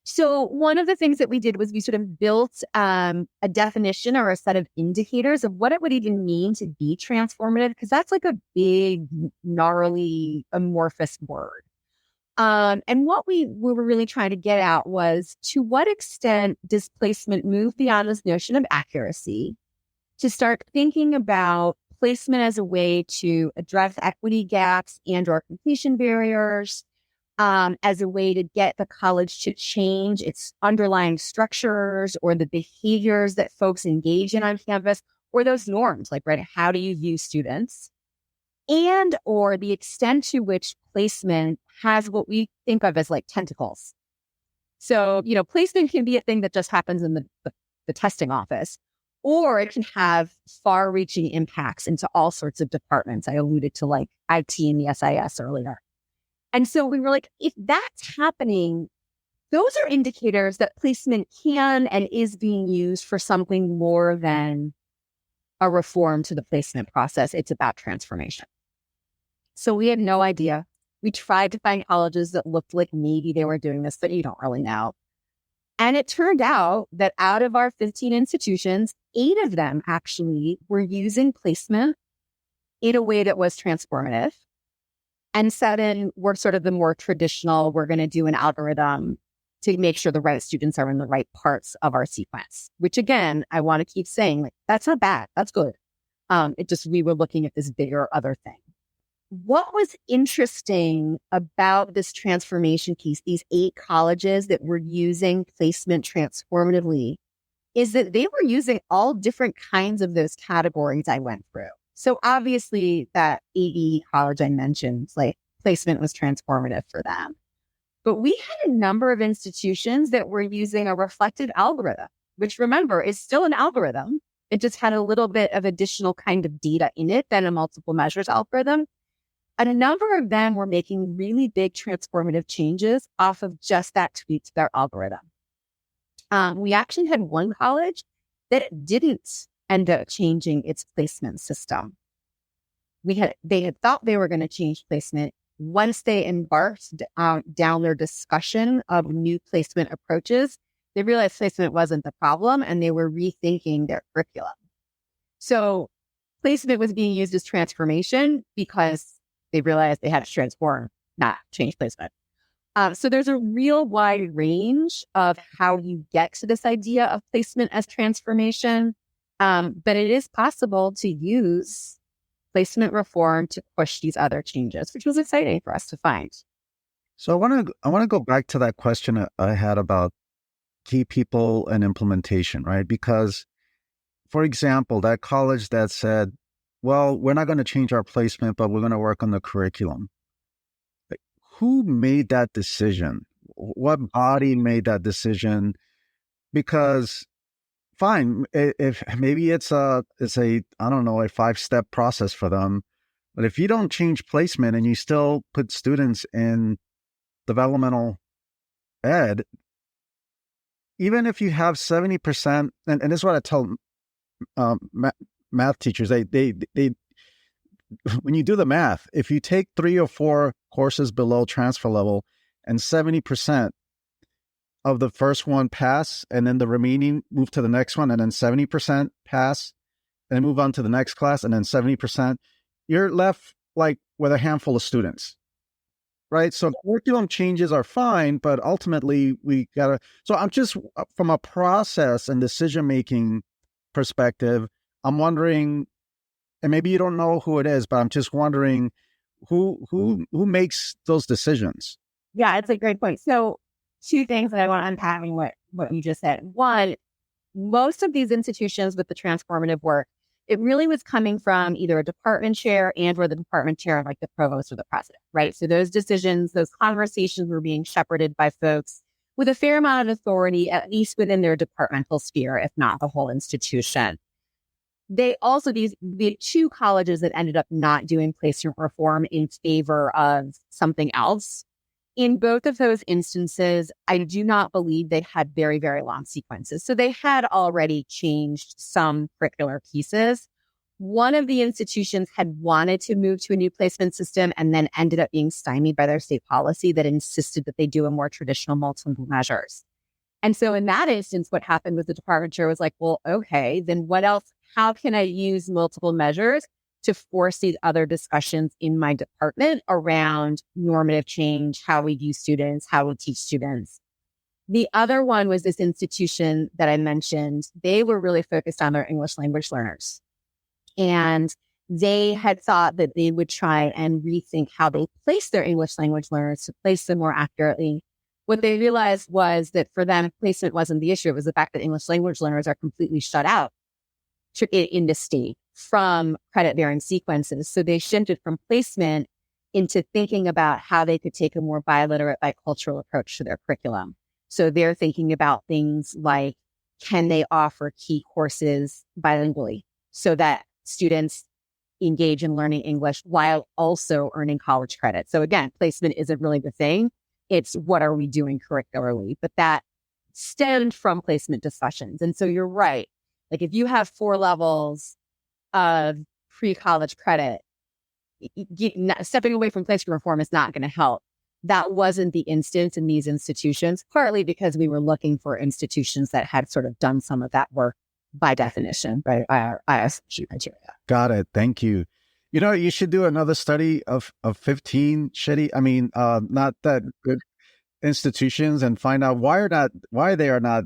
So one of the things that we did was we sort of built a definition or a set of indicators of what it would even mean to be transformative, because that's like a big, gnarly, amorphous word. And what we were really trying to get at was, to what extent does placement move beyond this notion of accuracy to start thinking about placement as a way to address equity gaps and or completion barriers, as a way to get the college to change its underlying structures or the behaviors that folks engage in on campus, or those norms, like, right, how do you view students? And or the extent to which placement has what we think of as like tentacles. So, placement can be a thing that just happens in the testing office, or it can have far-reaching impacts into all sorts of departments. I alluded to like IT and the SIS earlier. And so we were like, if that's happening, those are indicators that placement can and is being used for something more than a reform to the placement process. It's about transformation. So we had no idea. We tried to find colleges that looked like maybe they were doing this, but you don't really know. And it turned out that out of our 15 institutions, 8 of them actually were using placement in a way that was transformative. And 7 were sort of the more traditional, we're going to do an algorithm to make sure the right students are in the right parts of our sequence, which again, I want to keep saying, like, that's not bad. That's good. It just, we were looking at this bigger other thing. What was interesting about this transformation piece, these 8 colleges that were using placement transformatively, is that they were using all different kinds of those categories I went through. So obviously that AE college I mentioned, like, placement was transformative for them. But we had a number of institutions that were using a reflective algorithm, which, remember, is still an algorithm. It just had a little bit of additional kind of data in it than a multiple measures algorithm. And a number of them were making really big transformative changes off of just that tweak to their algorithm. We actually had one college that didn't end up changing its placement system. They had thought they were going to change placement. Once they embarked down their discussion of new placement approaches, they realized placement wasn't the problem and they were rethinking their curriculum. So placement was being used as transformation because they realized they had to transform, not change placement. So there's a real wide range of how you get to this idea of placement as transformation. But it is possible to use placement reform to push these other changes, which was exciting for us to find. So I want to go back to that question I had about key people and implementation, right? Because, for example, that college that said, well, we're not going to change our placement, but we're going to work on the curriculum. Like, who made that decision? What body made that decision? Because fine, if maybe it's a I don't know, a 5-step process for them, but if you don't change placement and you still put students in developmental ed, even if you have 70%, and this is what I tell math teachers, they when you do the math, if you take 3 or 4 courses below transfer level and 70% of the first one pass, and then the remaining move to the next one, and then 70% pass, and then move on to the next class, and then 70%, you're left like with a handful of students, right? So curriculum changes are fine, but ultimately we gotta, so I'm just, from a process and decision-making perspective, I'm wondering, and maybe you don't know who it is, but I'm just wondering who makes those decisions? Yeah, it's a great point. So 2 things that I want to unpack in what you just said. One, most of these institutions with the transformative work, it really was coming from either a department chair and or the department chair of, like, the provost or the president, right? So those decisions, those conversations were being shepherded by folks with a fair amount of authority, at least within their departmental sphere, if not the whole institution. They also, the 2 colleges that ended up not doing placement reform in favor of something else, in both of those instances, I do not believe they had very, very long sequences. So they had already changed some curricular pieces. One of the institutions had wanted to move to a new placement system and then ended up being stymied by their state policy that insisted that they do a more traditional multiple measures. And so in that instance, what happened was the department chair was like, well, okay, then what else? How can I use multiple measures to force these other discussions in my department around normative change, how we view students, how we teach students? The other one was this institution that I mentioned. They were really focused on their English language learners. And they had thought that they would try and rethink how they place their English language learners to place them more accurately. What they realized was that for them, placement wasn't the issue. It was the fact that English language learners are completely shut out in the state from credit-bearing sequences. So they shifted from placement into thinking about how they could take a more biliterate, bicultural approach to their curriculum. So they're thinking about things like, can they offer key courses bilingually so that students engage in learning English while also earning college credit? So again, placement isn't really the thing. It's what are we doing curricularly? But that stemmed from placement discussions. And so you're right. Like, if you have 4 levels of pre-college credit, stepping away from placement reform is not going to help. That wasn't the instance in these institutions, partly because we were looking for institutions that had sort of done some of that work by definition, by our ISG criteria. Got it. Thank you. You should do another study of 15 shitty, not that good institutions, and find out why they are not,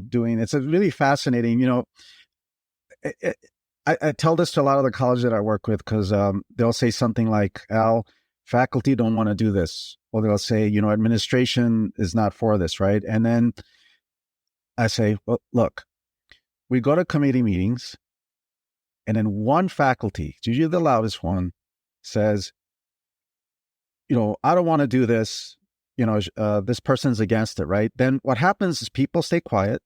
doing. It's a really fascinating, I tell this to a lot of the colleges that I work with, because they'll say something like, Al, faculty don't want to do this. Or they'll say, administration is not for this, right? And then I say, well, look, we go to committee meetings, and then one faculty, it's usually the loudest one, says, I don't want to do this. This person's against it, right? Then what happens is people stay quiet.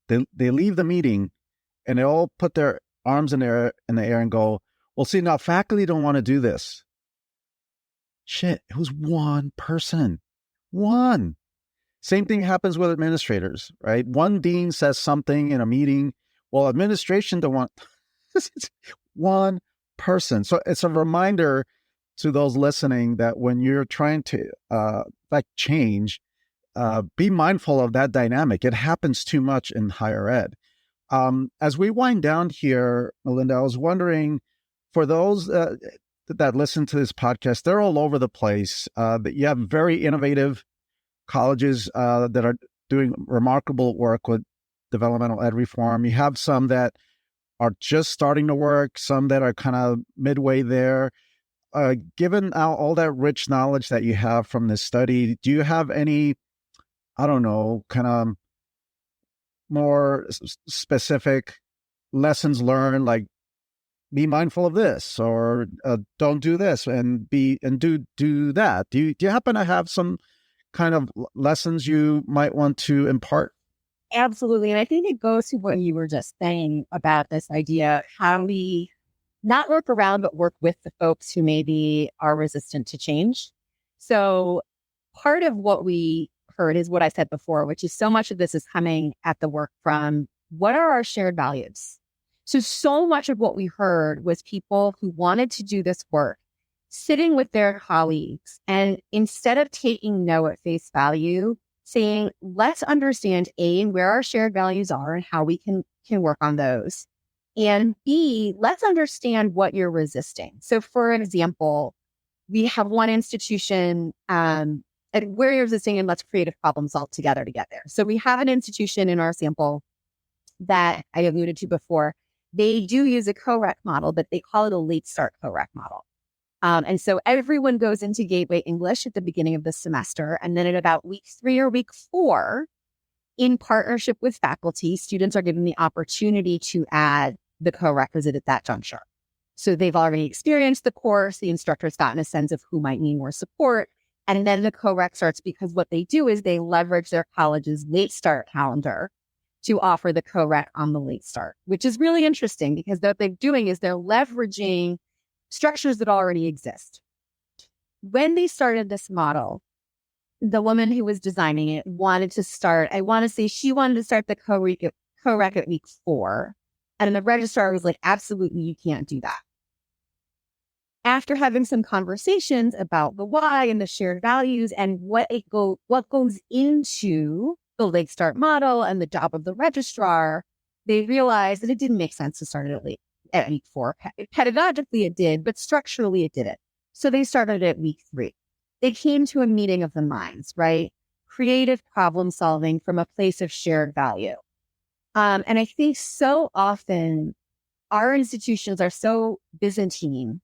They leave the meeting, and they all put their arms in the air and go, well, see, now faculty don't want to do this. Shit, it was one person. One. Same thing happens with administrators, right? One dean says something in a meeting. Well, administration don't want one person. So it's a reminder to those listening that when you're trying to change, be mindful of that dynamic. It happens too much in higher ed. As we wind down here, Melinda, I was wondering, for those that listen to this podcast, they're all over the place. That you have very innovative colleges that are doing remarkable work with developmental ed reform. You have some that are just starting to work, some that are kind of midway there. Given all that rich knowledge that you have from this study, do you have any, I don't know, kind of more specific lessons learned, like be mindful of this, or don't do this and do that? Do you happen to have some kind of lessons you might want to impart? Absolutely. And I think it goes to what you were just saying about this idea of how we not work around, but work with the folks who maybe are resistant to change. So part of what we heard is what I said before, which is so much of this is coming at the work from what are our shared values? So much of what we heard was people who wanted to do this work sitting with their colleagues, and instead of taking no at face value, saying, let's understand A, where our shared values are and how we can work on those. And B, let's understand what you're resisting. So for example, we have one institution and where you're resisting, and let's create a problem solve together to get there. So we have an institution in our sample that I alluded to before. They do use a co-rec model, but they call it a late start co-rec model. And so everyone goes into Gateway English at the beginning of the semester. And then at about week 3 or week 4, in partnership with faculty, students are given the opportunity to add the co-requisite at that juncture. So they've already experienced the course. The instructor's gotten a sense of who might need more support. And then the co-rec starts, because what they do is they leverage their college's late start calendar to offer the co-rec on the late start, which is really interesting because what they're doing is they're leveraging structures that already exist. When they started this model, the woman who was designing it wanted to start, she wanted to start the co-rec at week 4. And the registrar was like, absolutely, you can't do that. After having some conversations about the why and the shared values and what goes into the late start model and the job of the registrar, they realized that it didn't make sense to start it at week 4. Pedagogically, it did, but structurally, it didn't. So they started at week 3. They came to a meeting of the minds, right? Creative problem solving from a place of shared value. And I think so often our institutions are so Byzantine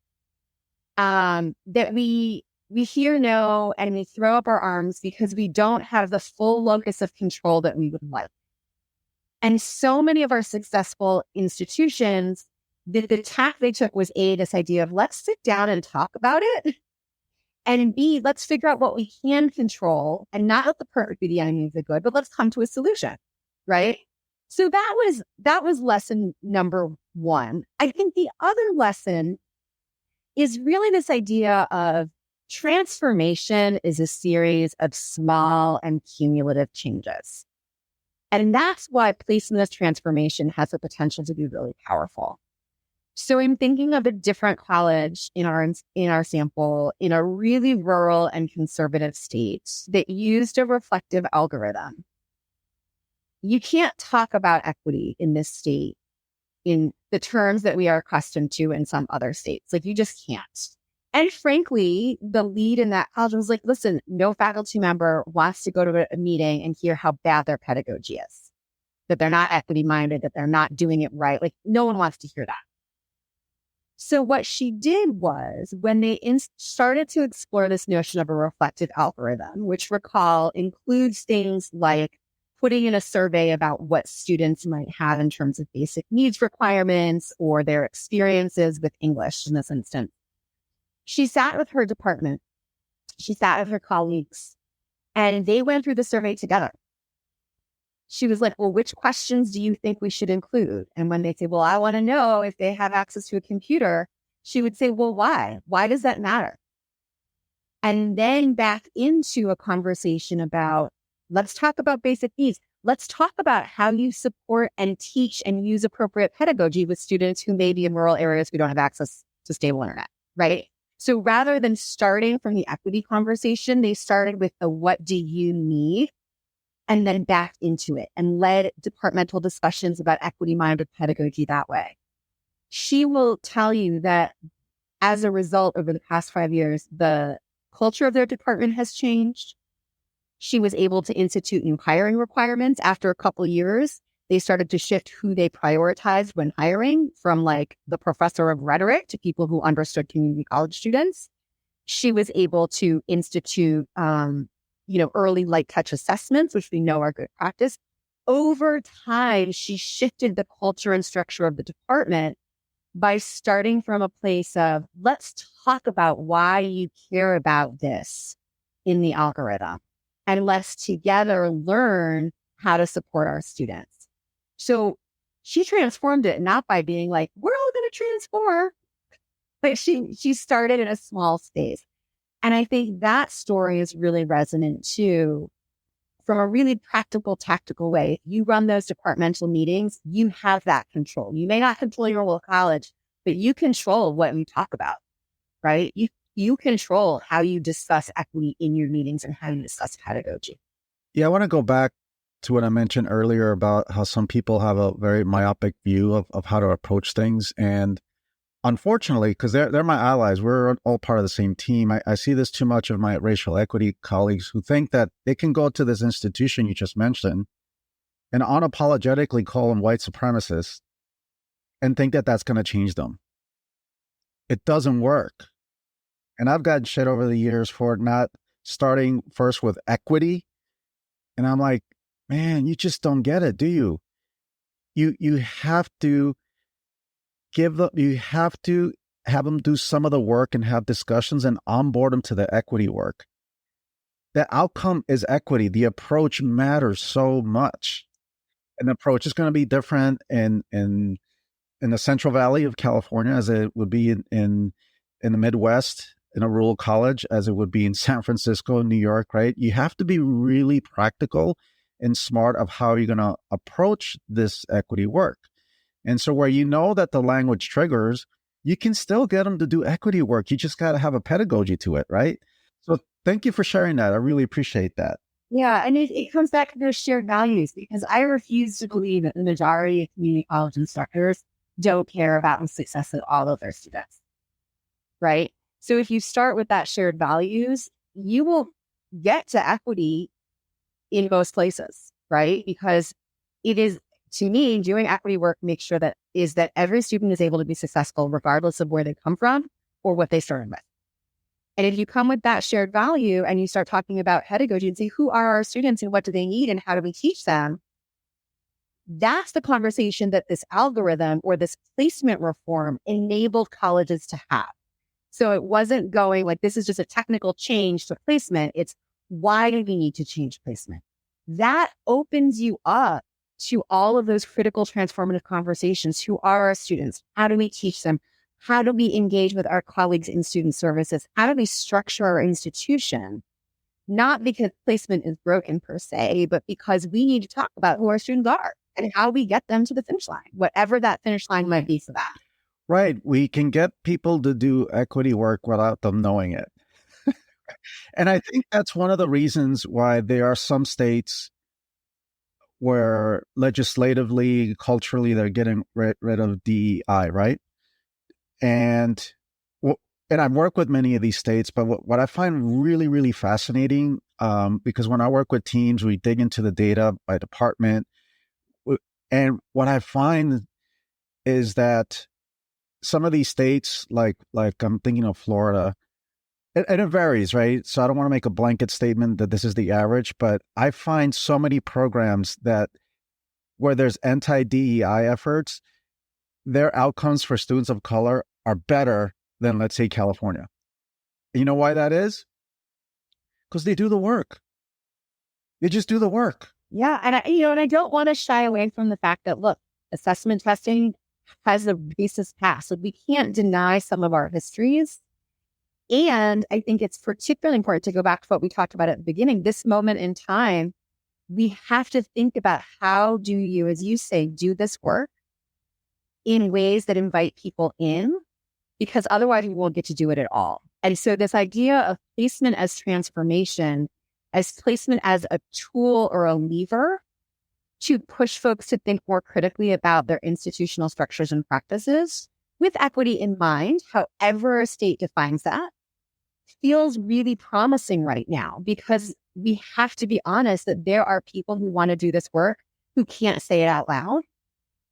that we hear no and we throw up our arms because we don't have the full locus of control that we would like. And so many of our successful institutions, the tack they took was A, this idea of let's sit down and talk about it. And B, let's figure out what we can control and not let the perfect be the enemy of the good, but let's come to a solution, right? So that was lesson number 1. I think the other lesson is really this idea of transformation is a series of small and cumulative changes. And that's why placement as transformation has the potential to be really powerful. So I'm thinking of a different college in our sample in a really rural and conservative state that used a reflective algorithm. You can't talk about equity in this state in the terms that we are accustomed to in some other states. Like, you just can't. And frankly, the lead in that college was like, listen, no faculty member wants to go to a meeting and hear how bad their pedagogy is, that they're not equity minded, that they're not doing it right. Like, no one wants to hear that. So what she did was, when they started to explore this notion of a reflective algorithm, which, recall, includes things like putting in a survey about what students might have in terms of basic needs requirements or their experiences with English in this instance. She sat with her department, she sat with her colleagues, and they went through the survey together. She was like, well, which questions do you think we should include? And when they say, well, I want to know if they have access to a computer, she would say, well, why? Why does that matter? And then back into a conversation about, let's talk about basic needs. Let's talk about how you support and teach and use appropriate pedagogy with students who may be in rural areas who don't have access to stable internet, right? So rather than starting from the equity conversation, they started with the what do you need, and then backed into it and led departmental discussions about equity-minded pedagogy that way. She will tell you that as a result, over the past 5 years, the culture of their department has changed. She was able to institute new hiring requirements. After a couple of years, they started to shift who they prioritized when hiring, from like the professor of rhetoric to people who understood community college students. She was able to institute, early light touch assessments, which we know are good practice. Over time, she shifted the culture and structure of the department by starting from a place of, let's talk about why you care about this in the algorithm, and let's together learn how to support our students. So she transformed it, not by being like, we're all going to transform, but she started in a small space. And I think that story is really resonant too, from a really practical, tactical way. If you run those departmental meetings, you have that control. You may not control your whole college, but you control what you talk about, right? You control how you discuss equity in your meetings and how you discuss pedagogy. Yeah, I want to go back to what I mentioned earlier about how some people have a very myopic view of how to approach things. And unfortunately, because they're my allies, we're all part of the same team. I see this too much of my racial equity colleagues who think that they can go to this institution you just mentioned and unapologetically call them white supremacists and think that that's going to change them. It doesn't work. And I've gotten shit over the years for not starting first with equity. And I'm like, man, you just don't get it, do you? You have to have them do some of the work and have discussions and onboard them to the equity work. The outcome is equity. The approach matters so much. And the approach is going to be different in the Central Valley of California as it would be in the Midwest, in a rural college, as it would be in San Francisco, New York, right? You have to be really practical and smart of how you're going to approach this equity work. And so where you know that the language triggers, you can still get them to do equity work. You just got to have a pedagogy to it, right? So thank you for sharing that. I really appreciate that. Yeah, and it comes back to those shared values, because I refuse to believe that the majority of community college instructors don't care about the success of all of their students, right? So if you start with that shared values, you will get to equity in most places, right? Because it is, to me, doing equity work makes sure that every student is able to be successful regardless of where they come from or what they started with. And if you come with that shared value and you start talking about pedagogy and say, who are our students and what do they need and how do we teach them? That's the conversation that this algorithm or this placement reform enabled colleges to have. So it wasn't going like, this is just a technical change to placement. It's, why do we need to change placement? That opens you up to all of those critical transformative conversations. Who are our students? How do we teach them? How do we engage with our colleagues in student services? How do we structure our institution? Not because placement is broken per se, but because we need to talk about who our students are and how we get them to the finish line, whatever that finish line might be for that. Right. We can get people to do equity work without them knowing it. And I think that's one of the reasons why there are some states where legislatively, culturally, they're getting rid of DEI, right? And and I've worked with many of these states, but what I find really, really fascinating, because when I work with teams, we dig into the data by department, and what I find is that some of these states, like I'm thinking of Florida, and it varies, right? So I don't want to make a blanket statement that this is the average, but I find so many programs that where there's anti-DEI efforts, their outcomes for students of color are better than, let's say, California. You know why that is? Because they do the work. They just do the work. Yeah. And I don't want to shy away from the fact that, look, assessment testing has a racist past. Like, we can't deny some of our histories. And I think it's particularly important to go back to what we talked about at the beginning. This moment in time, we have to think about, how do you, as you say, do this work in ways that invite people in, because otherwise we won't get to do it at all. And so this idea of placement as transformation, as placement as a tool or a lever to push folks to think more critically about their institutional structures and practices with equity in mind, however a state defines that, feels really promising right now, because we have to be honest that there are people who want to do this work who can't say it out loud,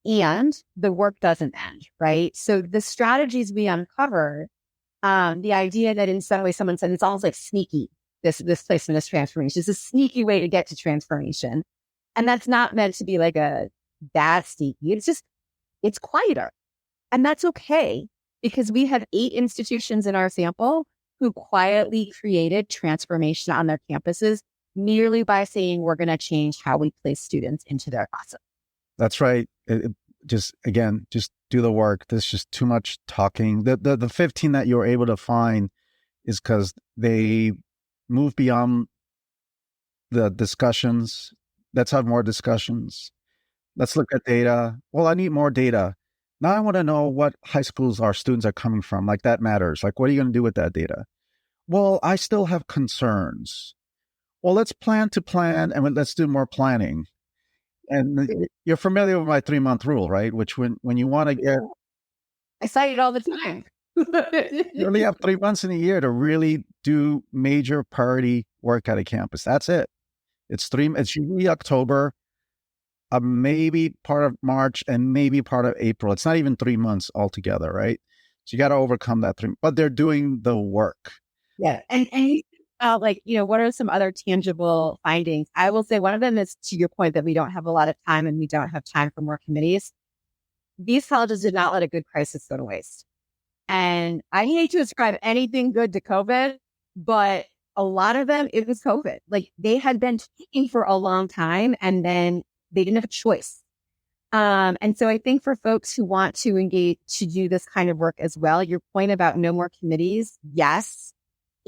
and the work doesn't end, right? So the strategies we uncovered, the idea that in some way someone said it's almost like sneaky, this placement is transformation. It's a sneaky way to get to transformation. And that's not meant to be like a bad sneaky. It's quieter. And that's okay, because we have 8 institutions in our sample who quietly created transformation on their campuses merely by saying, we're going to change how we place students into their classes. That's right. Just do the work. There's just too much talking. The 15 that you were able to find is because they move beyond the discussions. Let's have more discussions. Let's look at data. Well, I need more data. Now I want to know what high schools our students are coming from. Like, that matters. Like, what are you going to do with that data? Well, I still have concerns. Well, let's plan and let's do more planning. And you're familiar with my 3-month rule, right? Which when you want to get... I cite it all the time. You only have 3 months in a year to really do major priority work at a campus. That's it. It's usually October, maybe part of March, and maybe part of April. It's not even 3 months altogether, right? So you got to overcome that but they're doing the work. Yeah. And what are some other tangible findings? I will say one of them is, to your point, that we don't have a lot of time and we don't have time for more committees. These colleges did not let a good crisis go to waste. And I hate to ascribe anything good to COVID, but a lot of them, it was COVID. Like, they had been taking for a long time, and then they didn't have a choice. And so I think for folks who want to engage to do this kind of work as well, your point about no more committees, yes.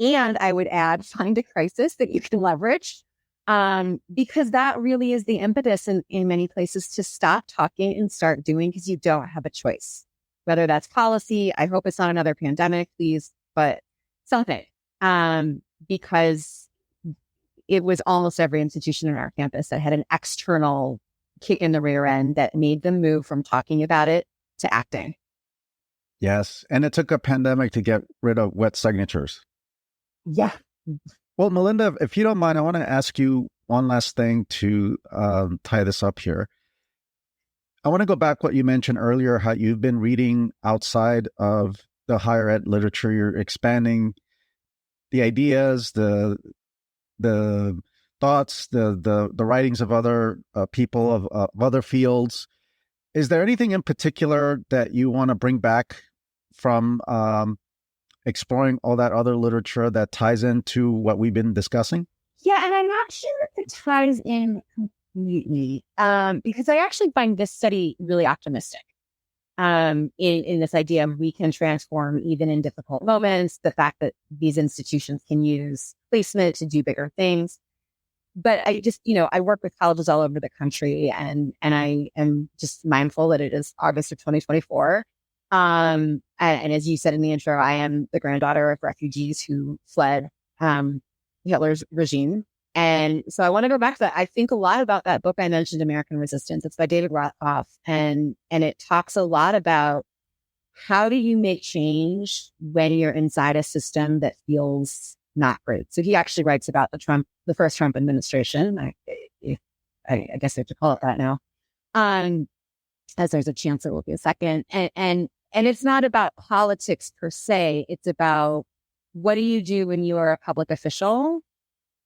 And I would add, find a crisis that you can leverage, because that really is the impetus in many places to stop talking and start doing, because you don't have a choice. Whether that's policy, I hope it's not another pandemic, please, but something. Because it was almost every institution on our campus that had an external kick in the rear end that made them move from talking about it to acting. Yes. And it took a pandemic to get rid of wet signatures. Yeah. Well, Melinda, if you don't mind, I want to ask you one last thing to tie this up here. I want to go back what you mentioned earlier, how you've been reading outside of the higher ed literature. You're expanding the ideas, the thoughts, the writings of other people of other fields. Is there anything in particular that you want to bring back from exploring all that other literature that ties into what we've been discussing? Yeah, and I'm not sure if it ties in completely, because I actually find this study really optimistic. In this idea of we can transform even in difficult moments, the fact that these institutions can use placement to do bigger things. But I just, I work with colleges all over the country, and I am just mindful that it is August of 2024. And as you said in the intro, I am the granddaughter of refugees who fled Hitler's regime. And so I want to go back to that. I think a lot about that book I mentioned, American Resistance. It's by David Rothkopf. And it talks a lot about how do you make change when you're inside a system that feels not great. So he actually writes about the first Trump administration. I guess I have to call it that now. As there's a chance there will be a second. And it's not about politics per se. It's about what do you do when you are a public official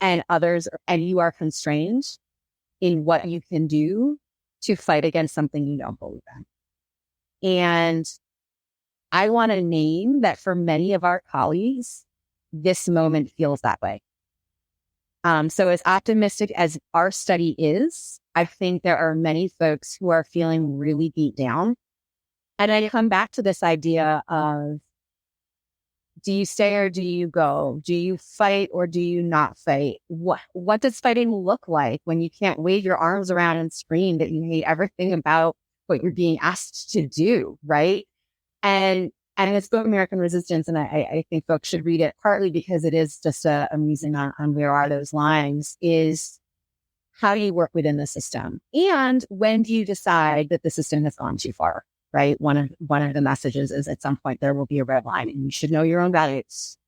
and you are constrained in what you can do to fight against something you don't believe in. And I want to name that for many of our colleagues, this moment feels that way. So as optimistic as our study is, I think there are many folks who are feeling really beat down. And I come back to this idea of, do you stay or do you go? Do you fight or do you not fight? What does fighting look like when you can't wave your arms around and scream that you hate everything about what you're being asked to do, right? And it's book American Resistance, and I think folks should read it partly because it is just amusing on where are those lines, is how do you work within the system? And when do you decide that the system has gone too far, right? One of the messages is at some point there will be a red line and you should know your own values.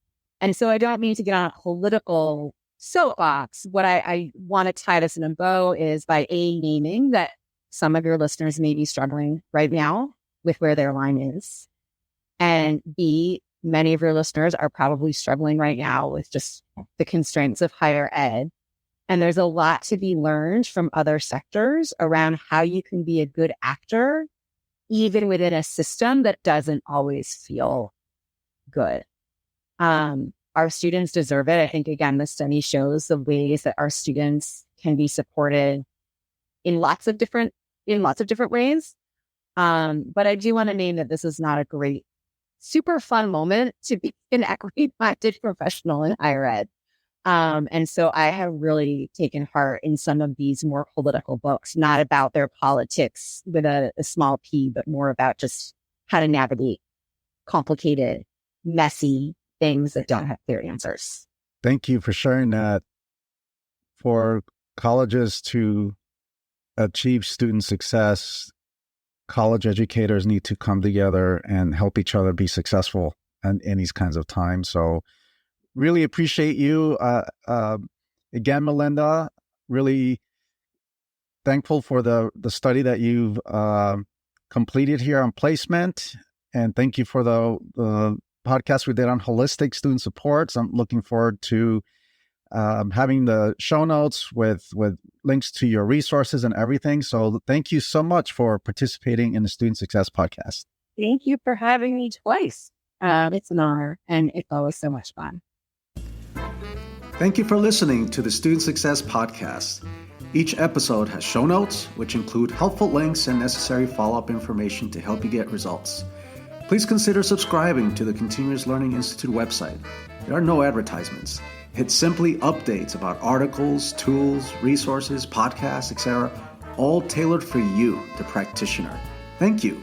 And so I don't mean to get on a political soapbox. What I want to tie this in a bow is by naming that some of your listeners may be struggling right now with where their line is. And B, many of your listeners are probably struggling right now with just the constraints of higher ed. And there's a lot to be learned from other sectors around how you can be a good actor, even within a system that doesn't always feel good. Our students deserve it. I think, again, the study shows the ways that our students can be supported in lots of different ways. But I do want to name that this is not a great, super fun moment to be an equity-minded professional in higher ed. And so I have really taken heart in some of these more political books, not about their politics with a small p, but more about just how to navigate complicated, messy things that don't have clear answers. Thank you for sharing that. For colleges to achieve student success, college educators need to come together and help each other be successful in these kinds of times. So really appreciate you. Again, Melinda, really thankful for the study that you've completed here on placement. And thank you for the podcast we did on holistic student supports. I'm looking forward to having the show notes with links to your resources and everything. So thank you so much for participating in the Student Success Podcast. Thank you for having me twice. It's an honor, and it's always so much fun. Thank you for listening to the Student Success Podcast. Each episode has show notes, which include helpful links and necessary follow-up information to help you get results. Please consider subscribing to the Continuous Learning Institute website. There are no advertisements. It's simply updates about articles, tools, resources, podcasts, etc., all tailored for you, the practitioner. Thank you.